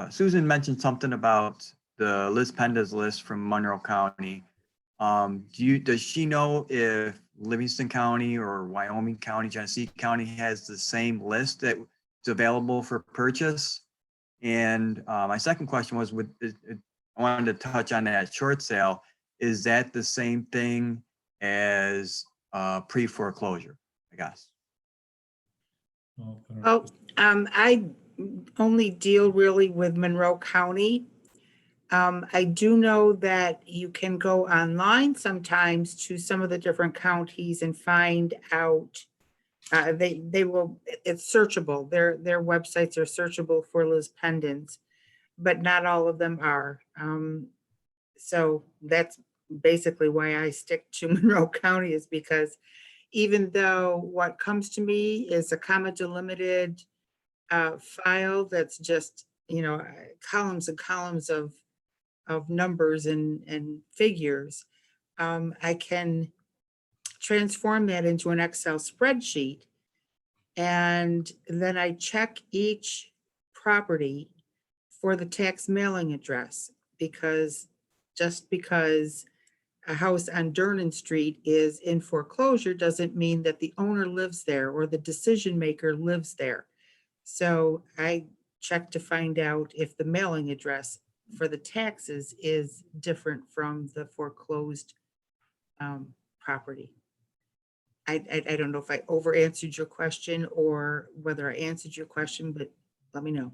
Speaker 6: Susan mentioned something about the Liz Penda's list from Monroe County. Does she know if Livingston County or Wyoming County, Genesee County has the same list that's available for purchase? And my second question was, I wanted to touch on that short sale. Is that the same thing as pre-foreclosure, I guess?
Speaker 8: Oh, I only deal really with Monroe County. I do know that you can go online sometimes to some of the different counties and find out. They will, it's searchable. Their websites are searchable for Liz pendants, but not all of them are. So that's basically why I stick to Monroe County, is because even though what comes to me is a comma delimited file that's just, columns and columns of numbers and figures, I can transform that into an Excel spreadsheet. And then I check each property for the tax mailing address, because just because a house on Durnan Street is in foreclosure doesn't mean that the owner lives there or the decision maker lives there. So I check to find out if the mailing address for the taxes is different from the foreclosed property. I don't know if I over answered your question or whether I answered your question, but let me know.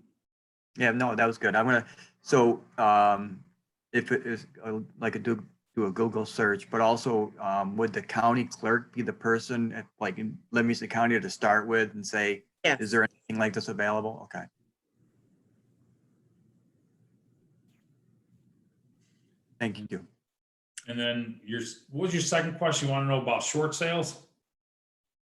Speaker 6: Yeah, no, that was good. I'm gonna, so if it is like do a Google search, but also would the county clerk be the person at, like in Livingston County to start with and say,
Speaker 8: Yes.
Speaker 6: is there anything like this available? Okay. Thank you.
Speaker 1: And then what was your second question? You want to know about short sales?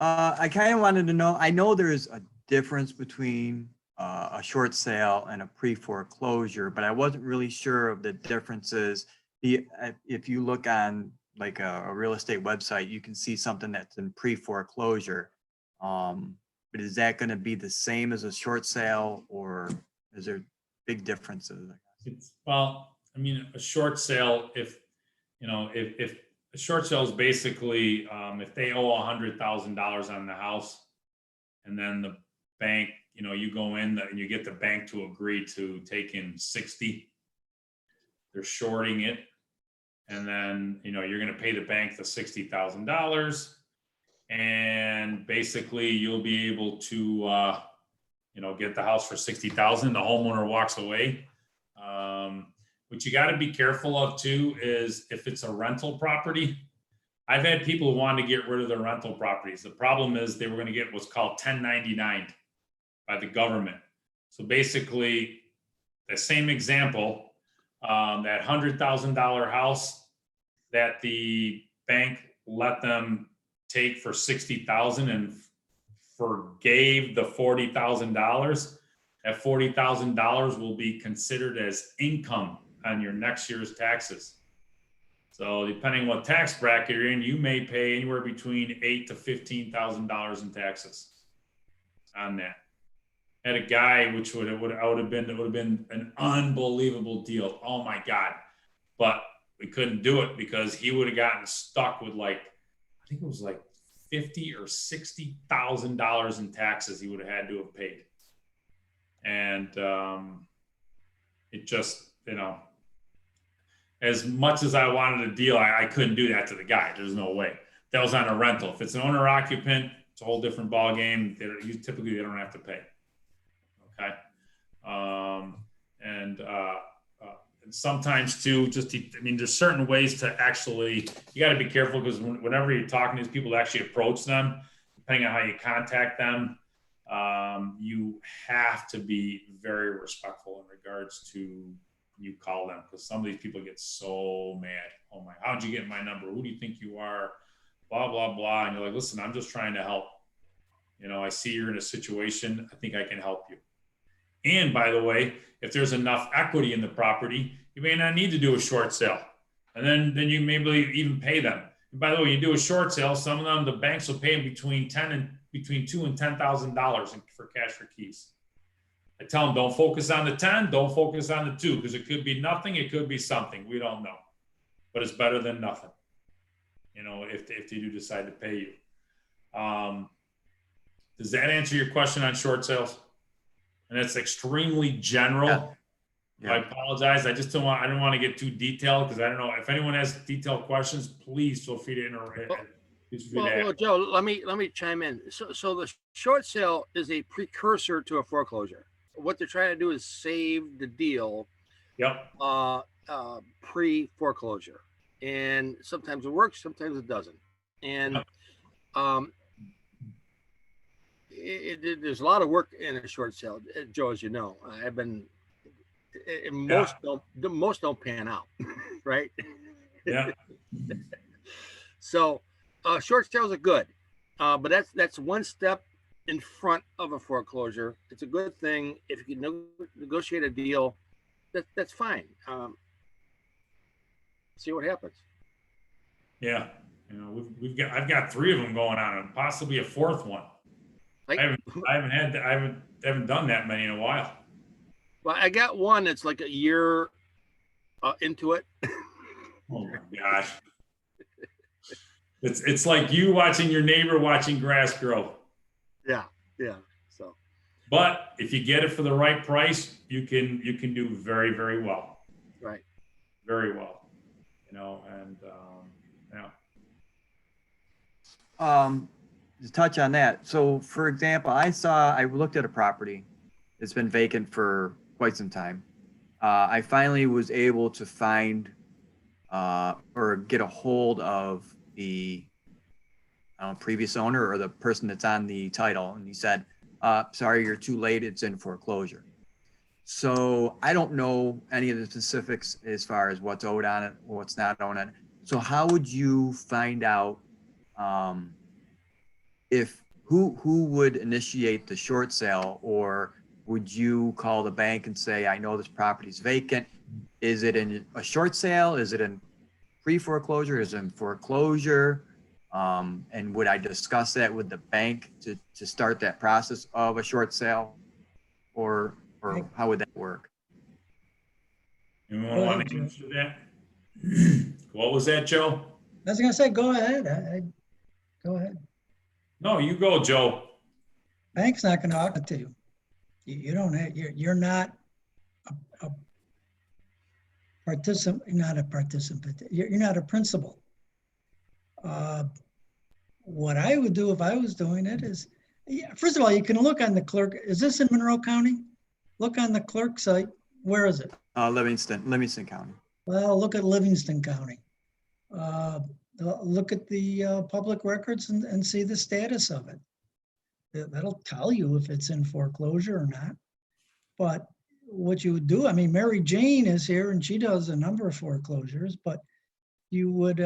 Speaker 6: I kind of wanted to know, I know there's a difference between a short sale and a pre-foreclosure, but I wasn't really sure of the differences. If you look on like a real estate website, you can see something that's in pre-foreclosure. But is that going to be the same as a short sale, or is there big differences?
Speaker 1: Well, I mean, a short sale, if a short sale is basically, if they owe $100,000 on the house, and then the bank, you go in and you get the bank to agree to take in 60, they're shorting it. And then, you're going to pay the bank the $60,000, and basically you'll be able to, get the house for $60,000. The homeowner walks away. What you got to be careful of too is if it's a rental property. I've had people who want to get rid of their rental properties. The problem is they were going to get what's called 1099 by the government. So basically, the same example, that $100,000 house that the bank let them take for $60,000 and forgave the $40,000, that $40,000 will be considered as income on your next year's taxes. So depending what tax bracket you're in, you may pay anywhere between $8,000 to $15,000 in taxes on that. Had a guy which would have been an unbelievable deal. Oh my God. But we couldn't do it because he would have gotten stuck with I think it was like $50,000 or $60,000 in taxes he would have had to have paid. And it just, as much as I wanted a deal, I couldn't do that to the guy. There's no way. That was on a rental. If it's an owner occupant, it's a whole different ball game. Typically, they don't have to pay. Okay. And sometimes too, there's certain ways to actually, you got to be careful, because whenever you're talking to these people to actually approach them, depending on how you contact them, you have to be very respectful in regards to you call them, because some of these people get so mad. Oh my, how'd you get my number? Who do you think you are? Blah, blah, blah. And you're like, listen, I'm just trying to help. I see you're in a situation. I think I can help you. And by the way, if there's enough equity in the property, you may not need to do a short sale. And then you maybe even pay them. And by the way, you do a short sale, some of them, the banks will pay them between $2,000 and $10,000 for cash for keys. I tell them, don't focus on the 10, don't focus on the 2, because it could be nothing, it could be something. We don't know. But it's better than nothing. you know, if they do decide to pay you. Does that answer your question on short sales? And it's extremely general.
Speaker 6: Yeah.
Speaker 1: I apologize. I just don't want, I don't want to get too detailed because I don't know if anyone has detailed questions, please feel free to interrupt.
Speaker 9: Well, Joe, let me chime in. So the short sale is a precursor to a foreclosure. What they're trying to do is save the deal
Speaker 1: Yep.
Speaker 9: pre-foreclosure, and sometimes it works, sometimes it doesn't. And there's a lot of work in a short sale, Joe, as you know. I've been most don't pan out, right?
Speaker 1: Yeah.
Speaker 9: So short sales are good, but that's one step in front of a foreclosure. It's a good thing if you can negotiate a deal. That's fine. See what happens.
Speaker 1: Yeah. You know, I've got 3 of them going on and possibly a 4th one. I haven't done that many in a while.
Speaker 9: Well, I got one that's like a year into it.
Speaker 1: Oh my gosh. It's like you watching your neighbor watching grass grow.
Speaker 9: Yeah. So,
Speaker 1: but if you get it for the right price, you can do very, very well.
Speaker 9: Right.
Speaker 1: Very well. You know, and
Speaker 6: To touch on that. So for example, I looked at a property. It's been vacant for quite some time. I finally was able to find or get a hold of the previous owner or the person that's on the title. And he said, sorry, you're too late. It's in foreclosure. So I don't know any of the specifics as far as what's owed on it or what's not owed on it. So how would you find out if who would initiate the short sale, or would you call the bank and say, I know this property's vacant? Is it in a short sale? Is it in pre-foreclosure? Is it in foreclosure? And would I discuss that with the bank to start that process of a short sale, or how would that work?
Speaker 1: Anyone want to answer that? What was that, Joe?
Speaker 2: I was gonna say, go ahead. Go ahead.
Speaker 1: No, you go, Joe.
Speaker 2: Bank's not gonna offer it to you. You don't have, you're not a participant, you're not a principal. What I would do if I was doing it is, first of all, you can look on the clerk. Is this in Monroe County? Look on the clerk site. Where is it?
Speaker 6: Livingston County.
Speaker 2: Well, look at Livingston County. Look at the public records and see the status of it. That'll tell you if it's in foreclosure or not. But what you would do, I mean, Mary Jane is here and she does a number of foreclosures, but you would,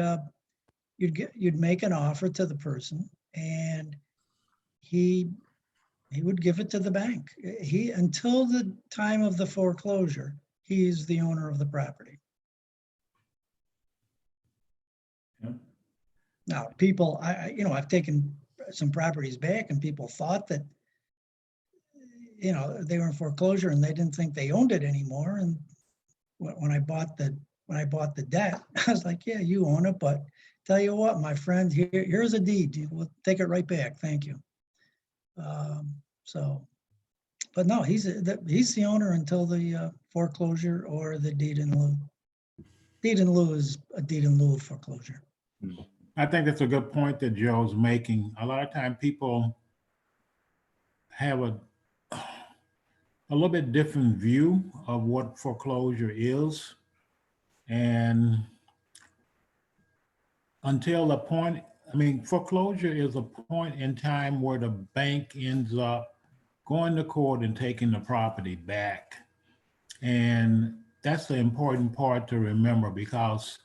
Speaker 2: you'd make an offer to the person and he would give it to the bank. Until the time of the foreclosure, he's the owner of the property.
Speaker 1: Yeah.
Speaker 2: Now, people, I've taken some properties back and people thought that, they were in foreclosure and they didn't think they owned it anymore. And when I bought the debt, I was like, yeah, you own it, but tell you what, my friend, here's a deed. We'll take it right back. Thank you. But no, he's the owner until the foreclosure or the deed in lieu. Deed in lieu is a deed in lieu of foreclosure.
Speaker 10: I think that's a good point that Joe's making. A lot of time people have a little bit different view of what foreclosure is. And until the point, foreclosure is a point in time where the bank ends up going to court and taking the property back. And that's the important part to remember, because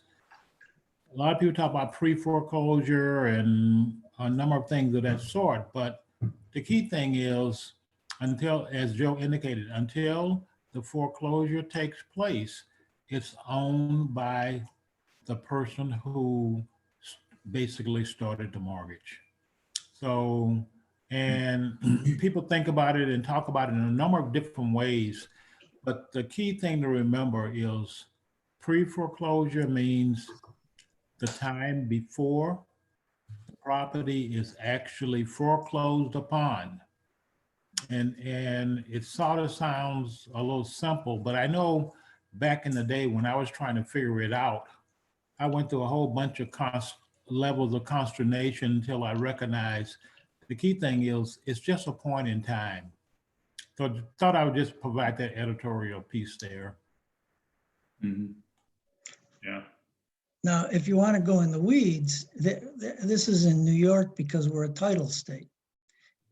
Speaker 10: a lot of people talk about pre-foreclosure and a number of things of that sort. But the key thing is, until, as Joe indicated, until the foreclosure takes place, it's owned by the person who basically started the mortgage. So, and people think about it and talk about it in a number of different ways. But the key thing to remember is pre-foreclosure means the time before the property is actually foreclosed upon. And it sort of sounds a little simple, but I know back in the day when I was trying to figure it out, I went through a whole bunch of levels of consternation until I recognized the key thing is it's just a point in time. So thought I would just provide that editorial piece there.
Speaker 1: Yeah.
Speaker 2: Now, if you want to go in the weeds, this is in New York because we're a title state.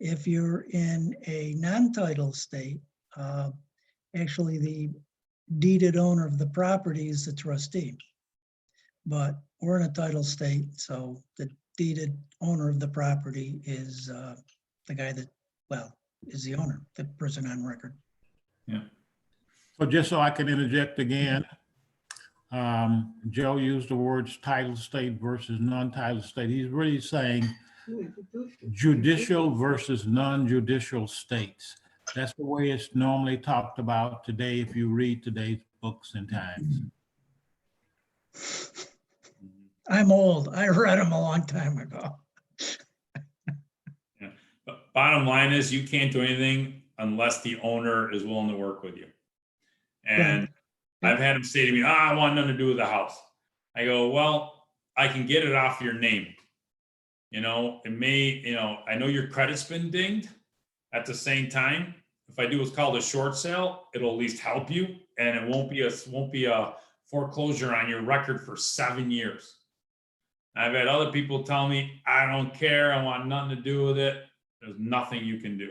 Speaker 2: If you're in a non-title state, actually the deeded owner of the property is the trustee. But we're in a title state, so the deeded owner of the property is the guy that, well, is the owner, the person on record.
Speaker 1: Yeah.
Speaker 10: So just so I can interject again, Joe used the words title state versus non-title state. He's really saying judicial versus non-judicial states. That's the way it's normally talked about today if you read today's books and times.
Speaker 2: I'm old. I read them a long time ago.
Speaker 1: Yeah. But bottom line is you can't do anything unless the owner is willing to work with you. And
Speaker 2: Right.
Speaker 1: I've had him say to me, I want nothing to do with the house. I go, well, I can get it off your name. You know, it may, you know, I know your credit's been dinged. At the same time, if I do what's called a short sale, it'll at least help you, and it won't be a foreclosure on your record for 7 years. I've had other people tell me, I don't care, I want nothing to do with it. There's nothing you can do.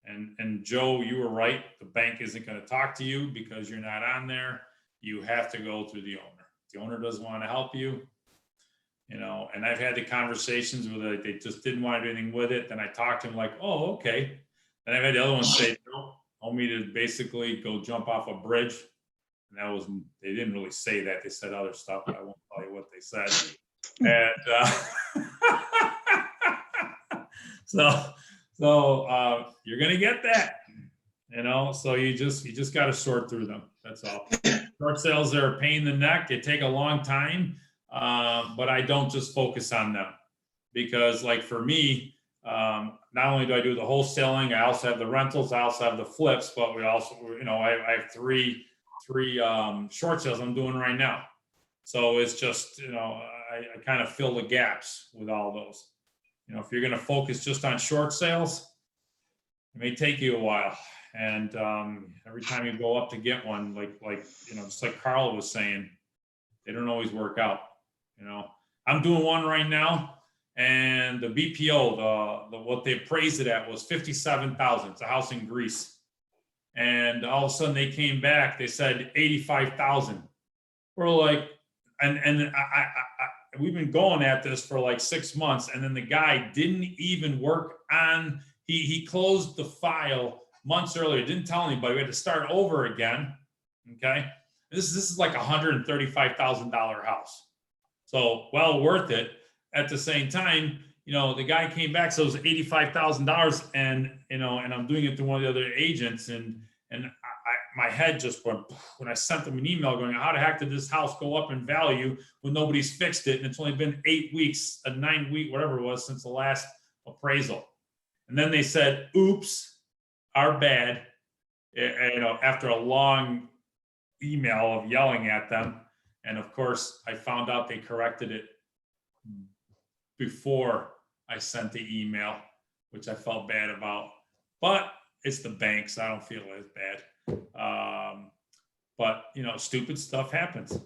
Speaker 1: And Joe, you were right. The bank isn't going to talk to you because you're not on there. You have to go through the owner. If the owner doesn't want to help you, you know, and I've had the conversations where they just didn't want to do anything with it. Then I talked to them like, oh, okay. And I've had the other ones say, no, told me to basically go jump off a bridge. And that was, they didn't really say that. They said other stuff. I won't tell you what they said. And so you're going to get that, you know, so you just got to sort through them. That's all. Short sales are a pain in the neck. They take a long time. But I don't just focus on them because like for me, not only do I do the wholesaling, I also have the rentals, I also have the flips, but we also, you know, I have three short sales I'm doing right now. So it's just, you know, I kind of fill the gaps with all those. You know, if you're going to focus just on short sales, it may take you a while. And every time you go up to get one, like, you know, just like Carl was saying, they don't always work out. You know, I'm doing one right now, and the BPO, the what they appraised it at was 57,000. It's a house in Greece, and all of a sudden they came back. They said 85,000. We're like, and we've been going at this for like 6 months, and then the guy didn't even work on. He closed the file months earlier. Didn't tell anybody. We had to start over again. Okay, this is like $135,000 house. So well worth it. At the same time, you know, the guy came back, so it was $85,000, and you know, and I'm doing it to one of the other agents, and my head just went when I sent them an email going, how the heck did this house go up in value when nobody's fixed it, and it's only been 8 weeks, 9 week, whatever it was, since the last appraisal. And then they said, oops, our bad. You know, after a long email of yelling at them. And of course, I found out they corrected it before I sent the email, which I felt bad about. But it's the bank, so I don't feel as bad. But you know, stupid stuff happens.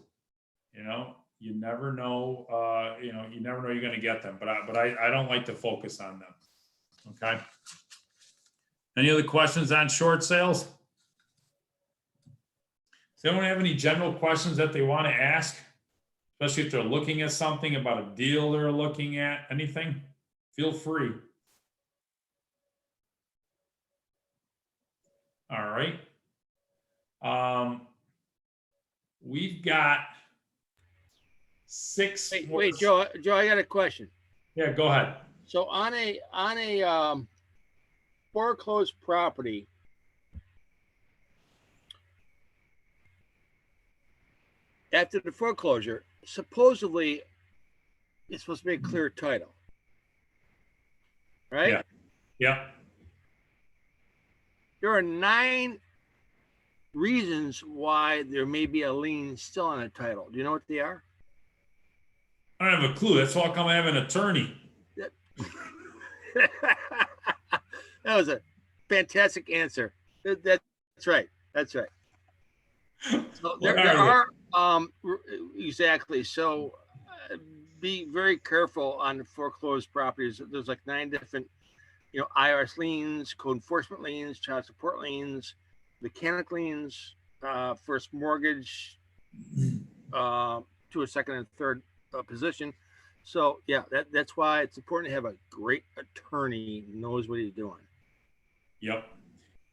Speaker 1: You know, you never know. You know, you never know you're going to get them. But I don't like to focus on them. Okay. Any other questions on short sales? Does anyone have any general questions that they want to ask? Especially if they're looking at something about a deal they're looking at, anything, feel free. All right. We've got 6.
Speaker 9: Wait, Joe, I got a question.
Speaker 1: Yeah, go ahead.
Speaker 9: So on a foreclosed property, after the foreclosure, supposedly it's supposed to be a clear title. Right?
Speaker 1: Yeah. Yeah.
Speaker 9: There are 9 reasons why there may be a lien still on a title. Do you know what they are?
Speaker 1: I don't have a clue. That's why come I have an attorney.
Speaker 9: That was a fantastic answer. That's right. That's right. So there are exactly. So be very careful on foreclosed properties. There's like 9 different, IRS liens, code enforcement liens, child support liens, mechanic liens, first mortgage to a second and third position. So yeah, that's why it's important to have a great attorney who knows what he's doing.
Speaker 1: Yep.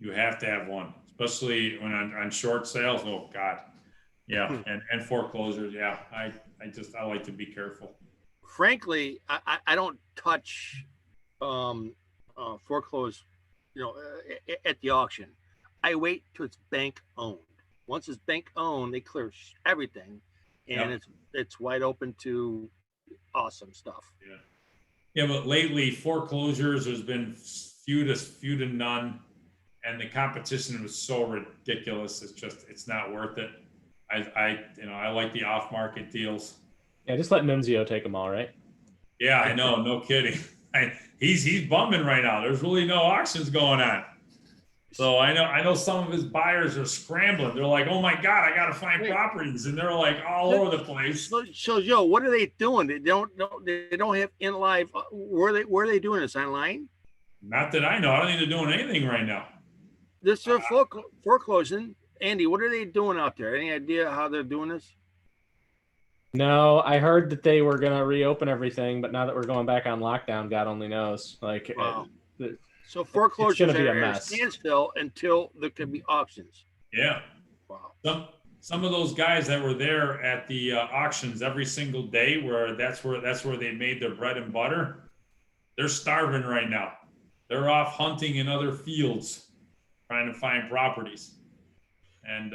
Speaker 1: You have to have one, especially when on short sales. Oh God. Yeah. And foreclosures. Yeah. I like to be careful.
Speaker 9: Frankly, I don't touch foreclosed, at the auction. I wait till it's bank owned. Once it's bank owned, they clear everything, and it's wide open to awesome stuff.
Speaker 1: Yeah. Yeah, but lately foreclosures has been few to none, and the competition was so ridiculous. It's not worth it. I like the off market deals.
Speaker 4: Yeah, just let Nunzio take them all, right?
Speaker 1: Yeah, I know, no kidding. He's bumming right now. There's really no auctions going on. So I know some of his buyers are scrambling. They're like, "Oh my God, I got to find properties," and they're like all over the place.
Speaker 9: So Joe, what are they doing? They don't have in live. Where are they doing this online?
Speaker 1: Not that I know. I don't think they're doing anything right now.
Speaker 9: This is foreclosing. Andy, what are they doing out there? Any idea how they're doing this?
Speaker 4: No, I heard that they were going to reopen everything, but now that we're going back on lockdown, God only knows. Like,
Speaker 9: wow. So foreclosures
Speaker 4: are
Speaker 9: a
Speaker 4: mess.
Speaker 9: Standstill until there can be auctions.
Speaker 1: Yeah.
Speaker 9: Wow.
Speaker 1: Some of those guys that were there at the auctions every single day, that's where they made their bread and butter. They're starving right now. They're off hunting in other fields, trying to find properties. And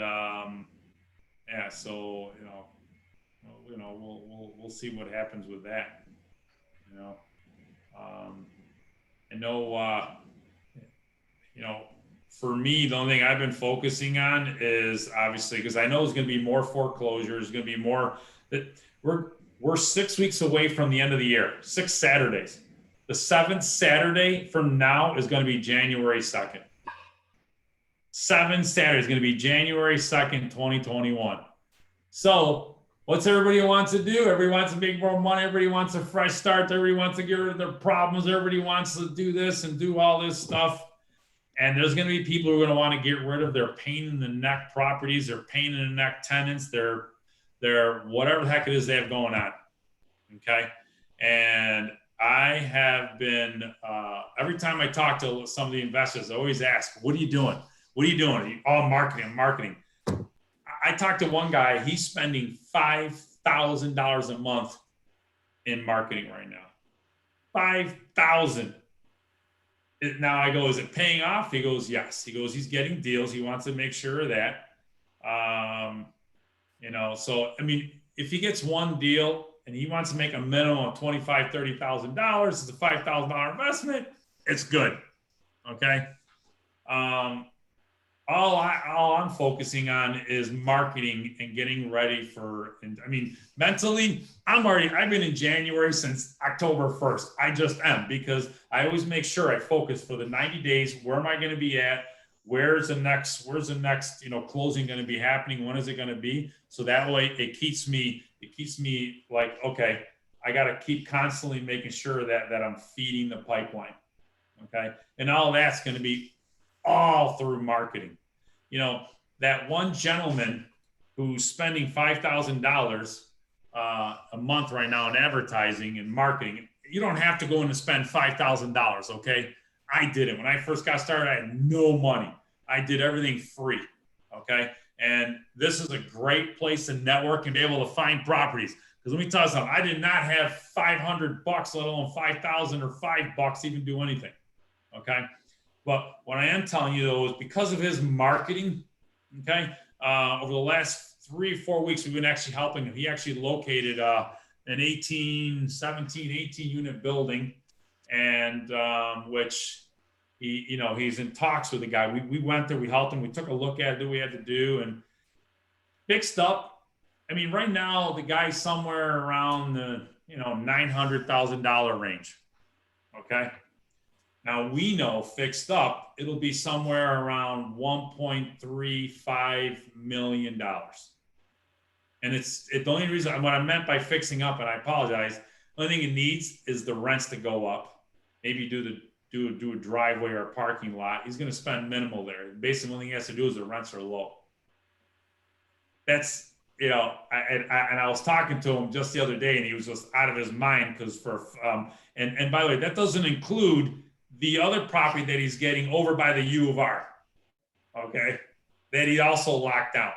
Speaker 1: so we'll see what happens with that. I know, for me, the only thing I've been focusing on is obviously, because I know there's going to be more foreclosures, going to be more. That we're 6 weeks away from the end of the year, 6 Saturdays. The 7th Saturday from now is going to be January 2nd. 7 Saturday is going to be January 2nd, 2021. So what's everybody wants to do? Everybody wants to make more money. Everybody wants a fresh start. Everybody wants to get rid of their problems. Everybody wants to do this and do all this stuff. And there's going to be people who are going to want to get rid of their pain in the neck properties, their pain in the neck tenants, their whatever the heck it is they have going on. Okay. And I have been, every time I talk to some of the investors, I always ask, what are you doing? What are you doing? Oh, marketing. I talked to one guy, he's spending $5,000 a month in marketing right now. $5,000. Now I go, is it paying off? He goes, yes. He goes, he's getting deals. He wants to make sure of that. So, I mean, if he gets one deal and he wants to make a minimum of $25,000, $30,000, it's a $5,000 investment, it's good. Okay. All I'm focusing on is marketing and getting ready for, mentally, I've been in January since October 1st. I just am, because I always make sure I focus for the 90 days. Where am I going to be at? Where's the next, closing going to be happening? When is it going to be? So that way it keeps me like, okay, I got to keep constantly making sure that I'm feeding the pipeline. Okay. And all that's going to be all through marketing. That one gentleman who's spending $5,000 a month right now in advertising and marketing, you don't have to go in and spend $5,000. Okay. I did it. When I first got started, I had no money. I did everything free. Okay. And this is a great place to network and be able to find properties. Because let me tell you something, I did not have $500, let alone 5,000 or $5 to even do anything. Okay. But what I am telling you though is because of his marketing, okay, over the last 3 or 4 weeks, we've been actually helping him. He actually located an 17, 18 unit building, and which he's in talks with the guy. We went there, we helped him, we took a look at it, did what we had to do, and fixed up. I mean, right now the guy's somewhere around the $900,000 range. Okay. Now we know fixed up, it'll be somewhere around $1.35 million. And the only reason, what I meant by fixing up, and I apologize, the only thing it needs is the rents to go up. Maybe do a driveway or a parking lot. He's going to spend minimal there. Basically, the only thing he has to do is the rents are low. That's, and I was talking to him just the other day, and he was just out of his mind because and by the way, that doesn't include the other property that he's getting over by the U of R, okay, that he also locked down.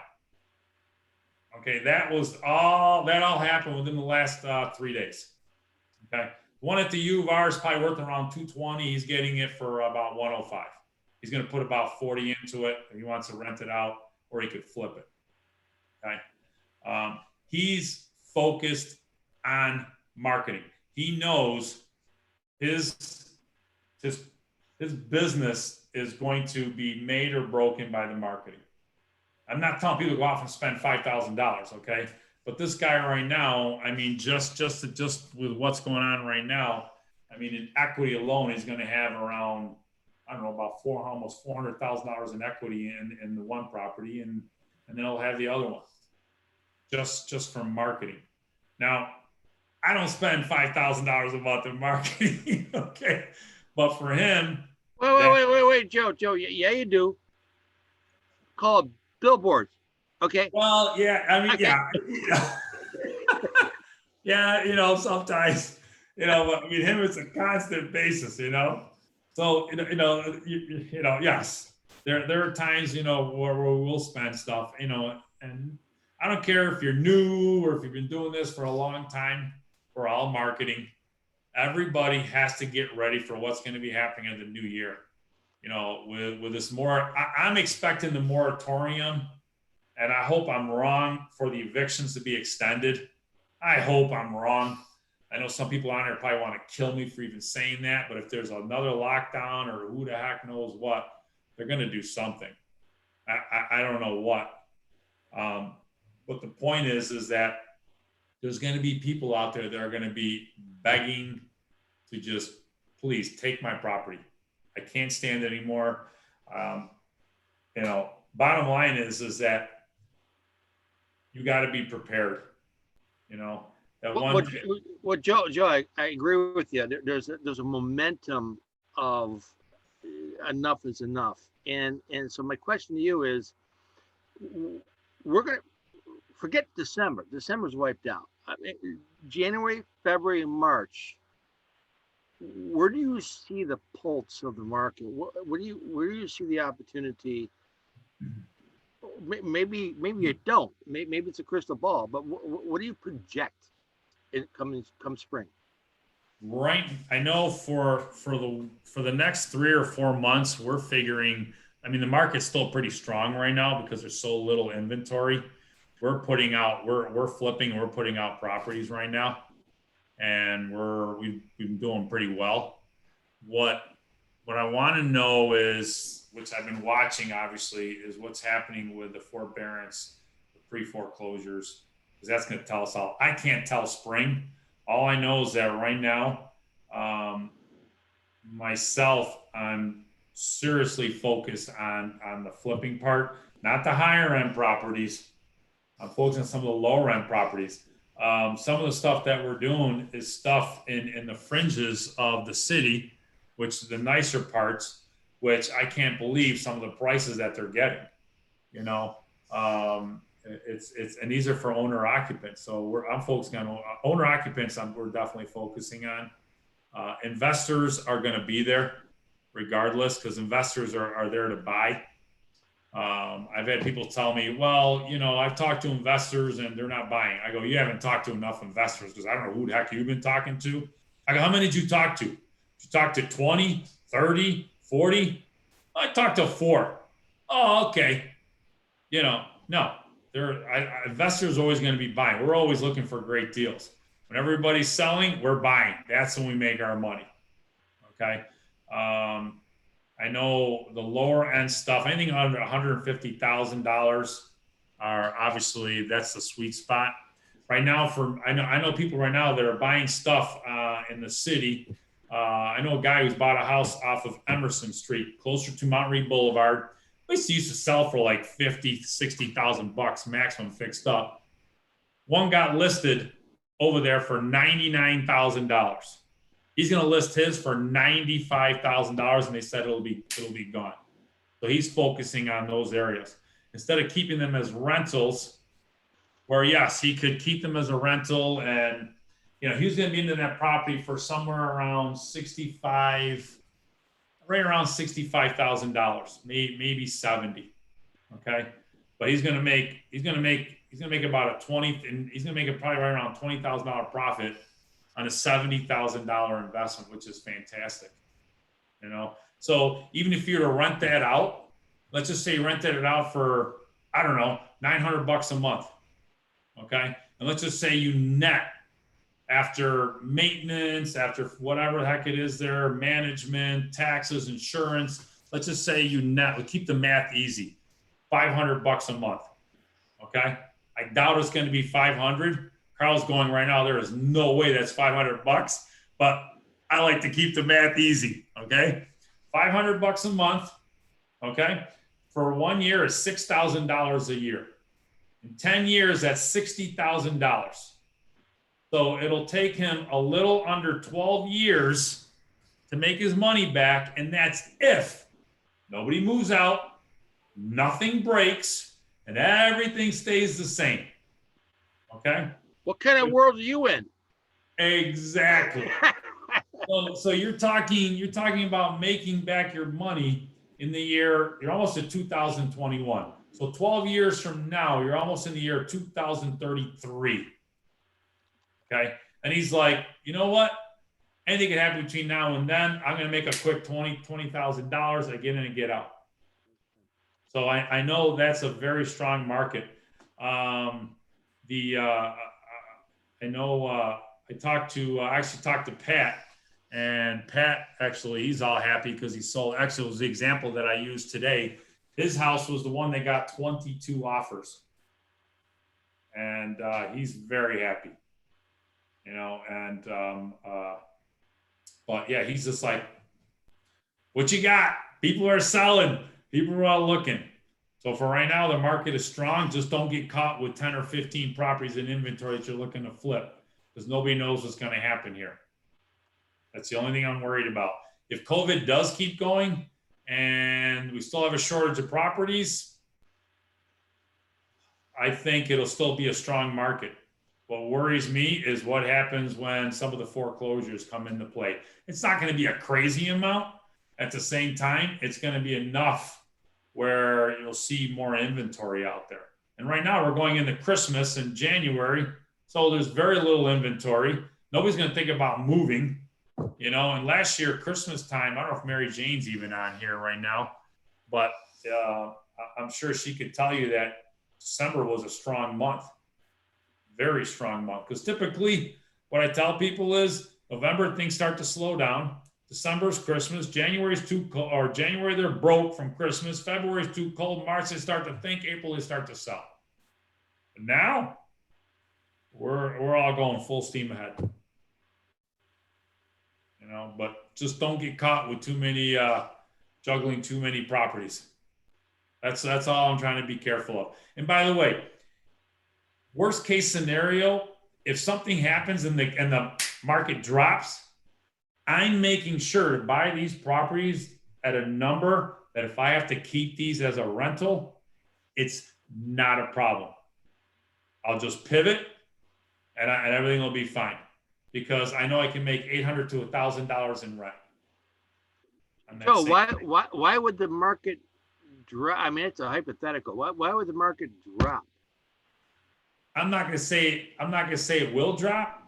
Speaker 1: Okay, that all happened within the last 3 days. Okay, one at the U of R is probably worth around 220. He's getting it for about 105. He's going to put about 40 into it. If he wants to rent it out, or he could flip it. Okay, he's focused on marketing. He knows his business is going to be made or broken by the marketing. I'm not telling people to go off and spend $5,000, okay? But this guy right now, I mean, just with what's going on right now, I mean, in equity alone, he's going to have around, I don't know, about almost $400,000 in equity in the one property, and then he'll have the other one, just from marketing. Now, I don't spend $5,000 a month in marketing, okay? But for him,
Speaker 9: Wait, Joe, yeah, you do. Call it billboards, okay?
Speaker 1: well, yeah, I mean,
Speaker 9: Okay.
Speaker 1: yeah, sometimes, but I mean, him, it's a constant basis, So, yes, there are times, where we'll spend stuff, and I don't care if you're new or if you've been doing this for a long time. We're all marketing. Everybody has to get ready for what's going to be happening in the new year. With this I'm expecting the moratorium, and I hope I'm wrong, for the evictions to be extended. I hope I'm wrong. I know some people on here probably want to kill me for even saying that, but if there's another lockdown or who the heck knows what, they're going to do something. I don't know what. But the point is that there's going to be people out there that are going to be begging to just, please take my property. I can't stand it anymore. Bottom line is that you got to be prepared.
Speaker 9: Joe, I agree with you. There's a momentum of enough is enough, and so my question to you is, we're gonna forget December. December's wiped out. January, February, and March. Where do you see the pulse of the market? Where do you see the opportunity? Maybe you don't. Maybe it's a crystal ball. But what do you project come spring?
Speaker 1: Right. I know for the next 3 or 4 months, we're figuring. I mean, the market's still pretty strong right now because there's so little inventory. We're putting out. We're flipping. We're putting out properties right now. And we've been doing pretty well. What I want to know is, which I've been watching, obviously, is what's happening with the forbearance, the pre-foreclosures, because that's going to tell us all. I can't tell spring. All I know is that right now, myself, I'm seriously focused on the flipping part, not the higher end properties. I'm focused on some of the lower end properties. Some of the stuff that we're doing is stuff in the fringes of the city, which is the nicer parts, which I can't believe some of the prices that they're getting. It's and these are for owner occupants. So I'm focusing on owner occupants. We're definitely focusing on. Investors are going to be there regardless, because investors are there to buy. I've had people tell me, well, I've talked to investors and they're not buying. I go, you haven't talked to enough investors, because I don't know who the heck you've been talking to. I go, how many did you talk to? Did you talk to 20, 30, 40? I talked to 4. Oh, okay. No, investors are always going to be buying. We're always looking for great deals. When everybody's selling, we're buying. That's when we make our money. Okay. I know the lower end stuff, anything under $150,000 are obviously, that's the sweet spot. Right now, I know people right now that are buying stuff in the city. I know a guy who's bought a house off of Emerson Street, closer to Mount Read Boulevard. They used to sell for like 50, 60,000 bucks maximum fixed up. One got listed over there for $99,000. He's going to list his for $95,000, and they said it'll be gone. So he's focusing on those areas instead of keeping them as rentals. Where yes, he could keep them as a rental, and he was going to be into that property for somewhere around $65,000, maybe 70. Okay, but he's going to make about probably right around $20,000 profit on a $70,000 investment, which is fantastic. So even if you were to rent that out, let's just say you rented it out for, I don't know, $900 a month. Okay. And let's just say you net after maintenance, after whatever the heck it is there, management, taxes, insurance. Let's just say you net, we'll keep the math easy, $500 a month. Okay. I doubt it's going to be 500. Carl's going right now, there is no way that's $500, but I like to keep the math easy. Okay. $500 a month. Okay. For 1 year is $6,000 a year. In 10 years, that's $60,000. So it'll take him a little under 12 years to make his money back. And that's if nobody moves out, nothing breaks, and everything stays the same. Okay?
Speaker 9: What kind of world are you in?
Speaker 1: Exactly. So you're talking about making back your money in the year, you're almost at 2021. So 12 years from now, you're almost in the year 2033. Okay. And he's like, you know what? Anything can happen between now and then. I'm going to make a quick $20,000. I get in and get out. So I know that's a very strong market. I know I actually talked to Pat, and Pat actually, he's all happy because he sold. Actually, it was the example that I used today. His house was the one that got 22 offers, and he's very happy, but yeah, he's just like, what you got? People are selling, people are all looking. So for right now, the market is strong. Just don't get caught with 10 or 15 properties in inventory that you're looking to flip, because nobody knows what's going to happen here. That's the only thing I'm worried about. If COVID does keep going and we still have a shortage of properties, I think it'll still be a strong market. What worries me is what happens when some of the foreclosures come into play. It's not going to be a crazy amount. At the same time, it's going to be enough where you'll see more inventory out there. And right now we're going into Christmas in January, so there's very little inventory. Nobody's going to think about moving. And last year, Christmas time, I don't know if Mary Jane's even on here right now, but I'm sure she could tell you that December was a strong month, very strong month. Because typically what I tell people is November, things start to slow down. December's Christmas, January's too cold, or January they're broke from Christmas, February's too cold, March they start to think, April they start to sell. But now we're all going full steam ahead. But just don't get caught with too many juggling too many properties. That's all I'm trying to be careful of. And by the way, worst case scenario, if something happens and the market drops, I'm making sure to buy these properties at a number that if I have to keep these as a rental, it's not a problem. I'll just pivot and everything will be fine. Because I know I can make $800 to $1,000 in rent.
Speaker 9: So why would the market drop? I mean, it's a hypothetical. Why would the market drop?
Speaker 1: I'm not going to say it will drop.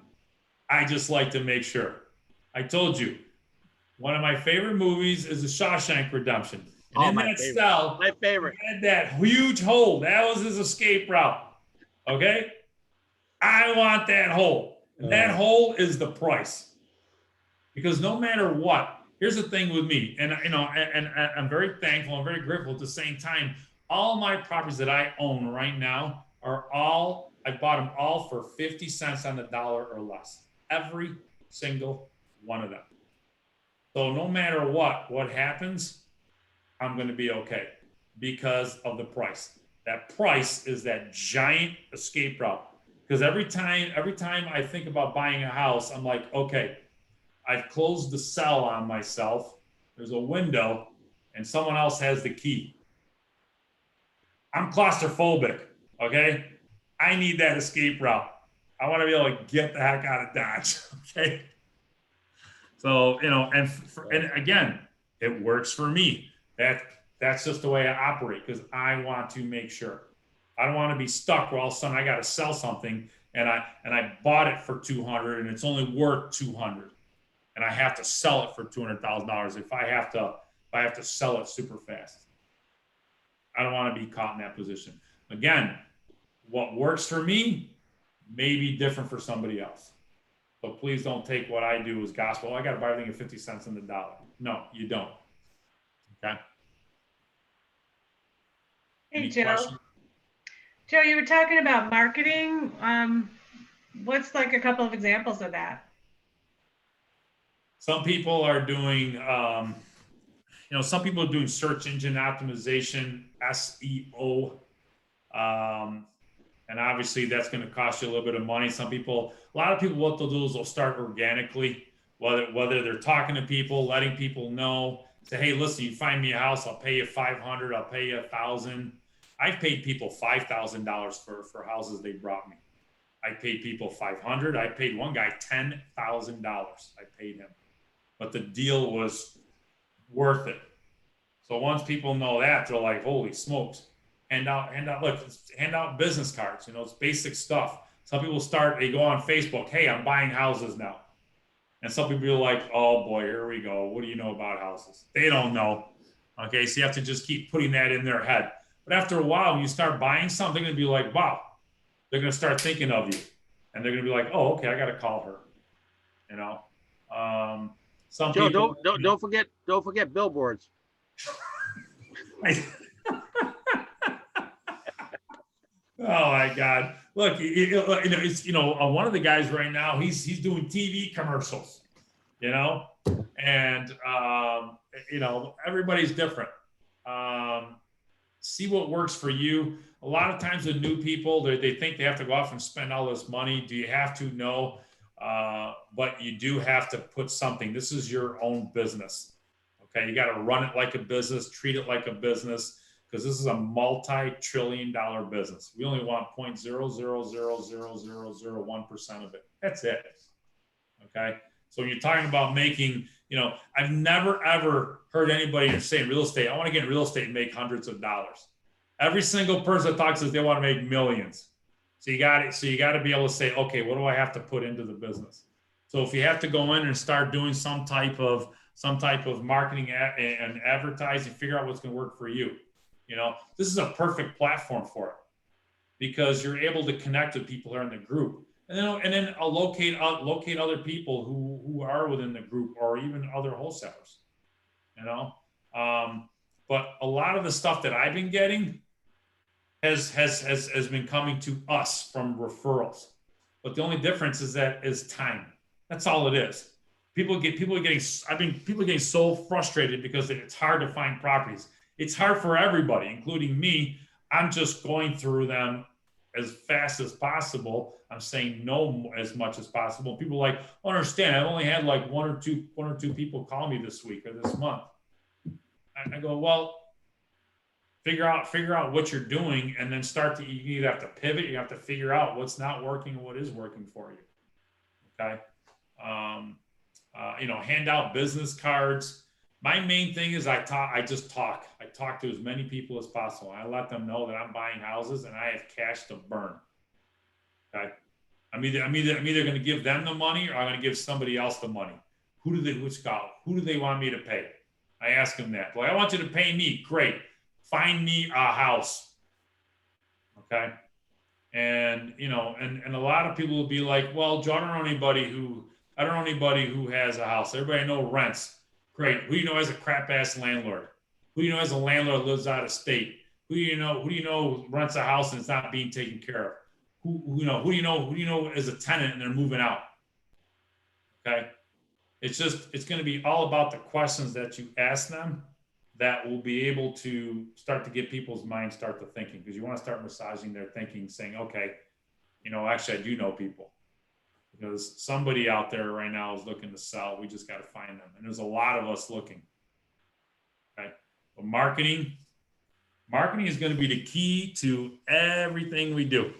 Speaker 1: I just like to make sure. I told you, one of my favorite movies is The Shawshank Redemption. And in that cell,
Speaker 9: my favorite,
Speaker 1: he had that huge hole. That was his escape route. Okay, I want that hole. And that hole is the price. Because no matter what, here's the thing with me, and and I'm very thankful, I'm very grateful at the same time. All my properties that I own right now are all, I bought them all for 50 cents on the dollar or less. Every single one of them. So no matter what happens, I'm going to be okay because of the price. That price is that giant escape route. Because every time I think about buying a house, I'm like, okay, I've closed the cell on myself. There's a window and someone else has the key. I'm claustrophobic, okay? I need that escape route. I want to be able to get the heck out of Dodge, okay? So, and again, it works for me. That's just the way I operate because I want to make sure. I don't want to be stuck where all of a sudden I got to sell something and I bought it for $200 and it's only worth $200 and I have to sell it for $200,000 if I have to sell it super fast. I don't want to be caught in that position. Again, what works for me may be different for somebody else. So please don't take what I do as gospel. I got to buy everything at 50 cents on the dollar. No, you don't. Okay.
Speaker 11: Hey,
Speaker 1: Any
Speaker 11: Joe.
Speaker 1: questions?
Speaker 11: Joe, you were talking about marketing. What's like a couple of examples of that?
Speaker 1: Some people are doing, some people are doing search engine optimization, SEO. And obviously that's going to cost you a little bit of money. A lot of people, what they'll do is they'll start organically, whether they're talking to people, letting people know, say, hey, listen, you find me a house, I'll pay you $500, I'll pay you $1,000. I've paid people $5,000 for houses they brought me. I paid people $500. I paid one guy $10,000. I paid him, but the deal was worth it. So once people know that, they're like, holy smokes. Hand out business cards. It's basic stuff. Some people they go on Facebook, hey, I'm buying houses now. And some people are like, oh boy, here we go. What do you know about houses? They don't know. Okay, so you have to just keep putting that in their head. But after a while, when you start buying something, they're gonna be like, wow, they're gonna start thinking of you. And they're gonna be like, oh, okay, I gotta call her. Some
Speaker 9: Joe,
Speaker 1: people
Speaker 9: don't forget billboards.
Speaker 1: Oh my God! Look, one of the guys right now, he's doing TV commercials, and everybody's different. See what works for you. A lot of times with new people, they think they have to go off and spend all this money. Do you have to? No, but you do have to put something. This is your own business. Okay, you got to run it like a business, treat it like a business. Because this is a multi-trillion-dollar business. We only want 0.0000001% of it. That's it. Okay. So when you're talking about making, I've never ever heard anybody say in real estate, I want to get in real estate and make hundreds of dollars. Every single person that talks says they want to make millions. So you got to be able to say, okay, what do I have to put into the business? So if you have to go in and start doing some type of marketing and advertising, figure out what's going to work for you. This is a perfect platform for it because you're able to connect with people who are in the group, and then locate other people who are within the group or even other wholesalers. But a lot of the stuff that I've been getting has been coming to us from referrals. But the only difference is time. That's all it is. People are getting so frustrated because it's hard to find properties. It's hard for everybody, including me. I'm just going through them as fast as possible. I'm saying no as much as possible. People are like, I understand. I've only had like one or two people call me this week or this month. I go, well, figure out what you're doing, and then you either have to pivot, you have to figure out what's not working and what is working for you. Okay. Hand out business cards. My main thing is I just talk. I talk to as many people as possible. I let them know that I'm buying houses and I have cash to burn. Okay. I'm either going to give them the money or I'm going to give somebody else the money. Who do they want me to pay? I ask them that. Well, I want you to pay me. Great. Find me a house. Okay. And, you know, and a lot of people will be like, well, Joe, I don't know anybody who has a house. Everybody I know rents. Great. Who do you know has a crap ass landlord? Who do you know has a landlord that lives out of state? Who do you know rents a house and it's not being taken care of? Who do you know is a tenant and they're moving out? Okay. It's going to be all about the questions that you ask them that will be able to start to get people's minds start to thinking, because you want to start massaging their thinking, saying, okay, you know, actually I do know people, because somebody out there right now is looking to sell. We just got to find them. And there's a lot of us looking. Okay. But marketing is going to be the key to everything we do.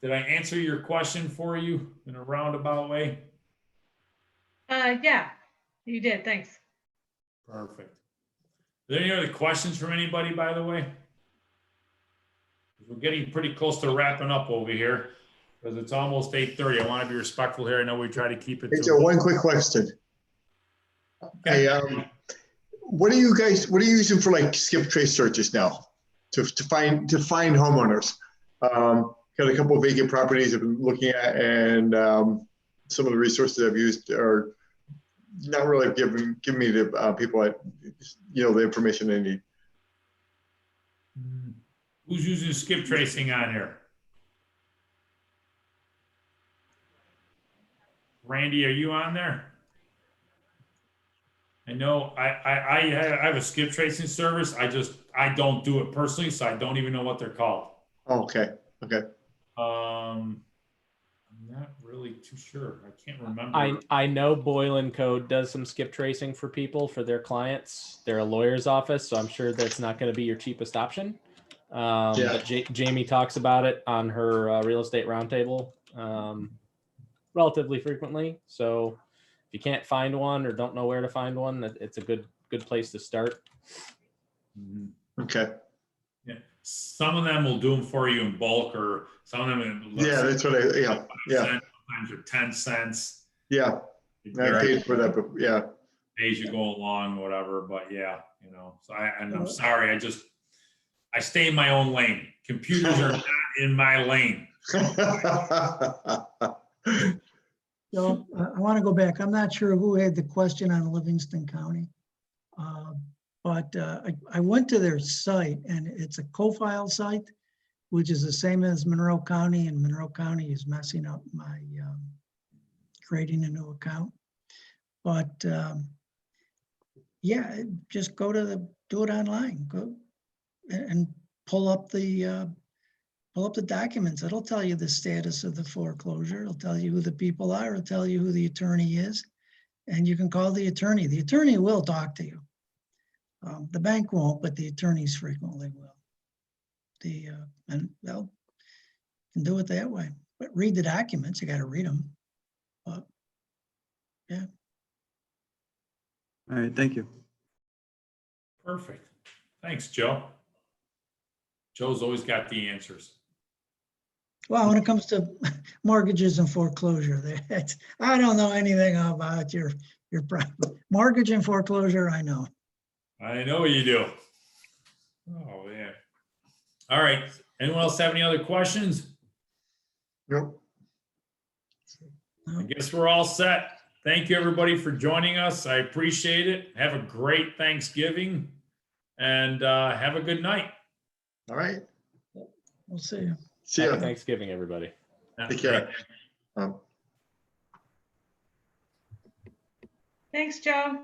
Speaker 1: Did I answer your question for you in a roundabout way?
Speaker 11: Yeah, you did. Thanks.
Speaker 1: Perfect. Are there any other questions from anybody, by the way? We're getting pretty close to wrapping up over here because it's almost 8:30. I want to be respectful here. I know we try to keep it
Speaker 12: Hey,
Speaker 1: to
Speaker 12: Joe, one quick question.
Speaker 1: Okay.
Speaker 12: Hey, what are you using for like skip trace searches now to find homeowners? Got a couple of vacant properties I've been looking at, and some of the resources I've used are not really giving me the people the information they need.
Speaker 1: Who's using skip tracing on here? Randy, are you on there? I know I have a skip tracing service. I don't do it personally, so I don't even know what they're called.
Speaker 12: Oh, okay.
Speaker 1: I'm not really too sure. I can't remember.
Speaker 4: I know Boylan Code does some skip tracing for people, for their clients. They're a lawyer's office, so I'm sure that's not going to be your cheapest option. But Jamie talks about it on her real estate roundtable relatively frequently. So if you can't find one or don't know where to find one, it's a good place to start.
Speaker 12: Okay.
Speaker 1: Yeah. Some of them will do them for you in bulk, or some of them.
Speaker 12: That's what yeah.
Speaker 1: Sometimes they're 10 cents.
Speaker 12: Yeah. I paid for that, but yeah.
Speaker 1: As you go along, whatever. But yeah, you know, so I'm sorry. I stay in my own lane. Computers are not in my lane.
Speaker 2: So I want to go back. I'm not sure who had the question on Livingston County. But I went to their site, and it's a co-file site, which is the same as Monroe County, and Monroe County is messing up my creating a new account. But yeah, just do it online. Go and pull up the documents. It'll tell you the status of the foreclosure. It'll tell you who the people are. It'll tell you who the attorney is, and you can call the attorney. The attorney will talk to you. The bank won't, but the attorneys frequently will. And they'll can do it that way. But read the documents. You got to read them. But yeah.
Speaker 6: All right, thank you.
Speaker 1: Perfect. Thanks, Joe. Joe's always got the answers.
Speaker 2: Well, when it comes to mortgages and foreclosure, I don't know anything about your property. Mortgage and foreclosure, I know.
Speaker 1: I know you do. Oh, yeah. All right. Anyone else have any other questions?
Speaker 12: Nope.
Speaker 1: I guess we're all set. Thank you, everybody, for joining us. I appreciate it. Have a great Thanksgiving, and have a good night.
Speaker 12: All right.
Speaker 2: We'll see you.
Speaker 12: See
Speaker 4: Happy
Speaker 12: ya.
Speaker 4: Thanksgiving, everybody.
Speaker 12: Take care.
Speaker 11: Thanks, Joe.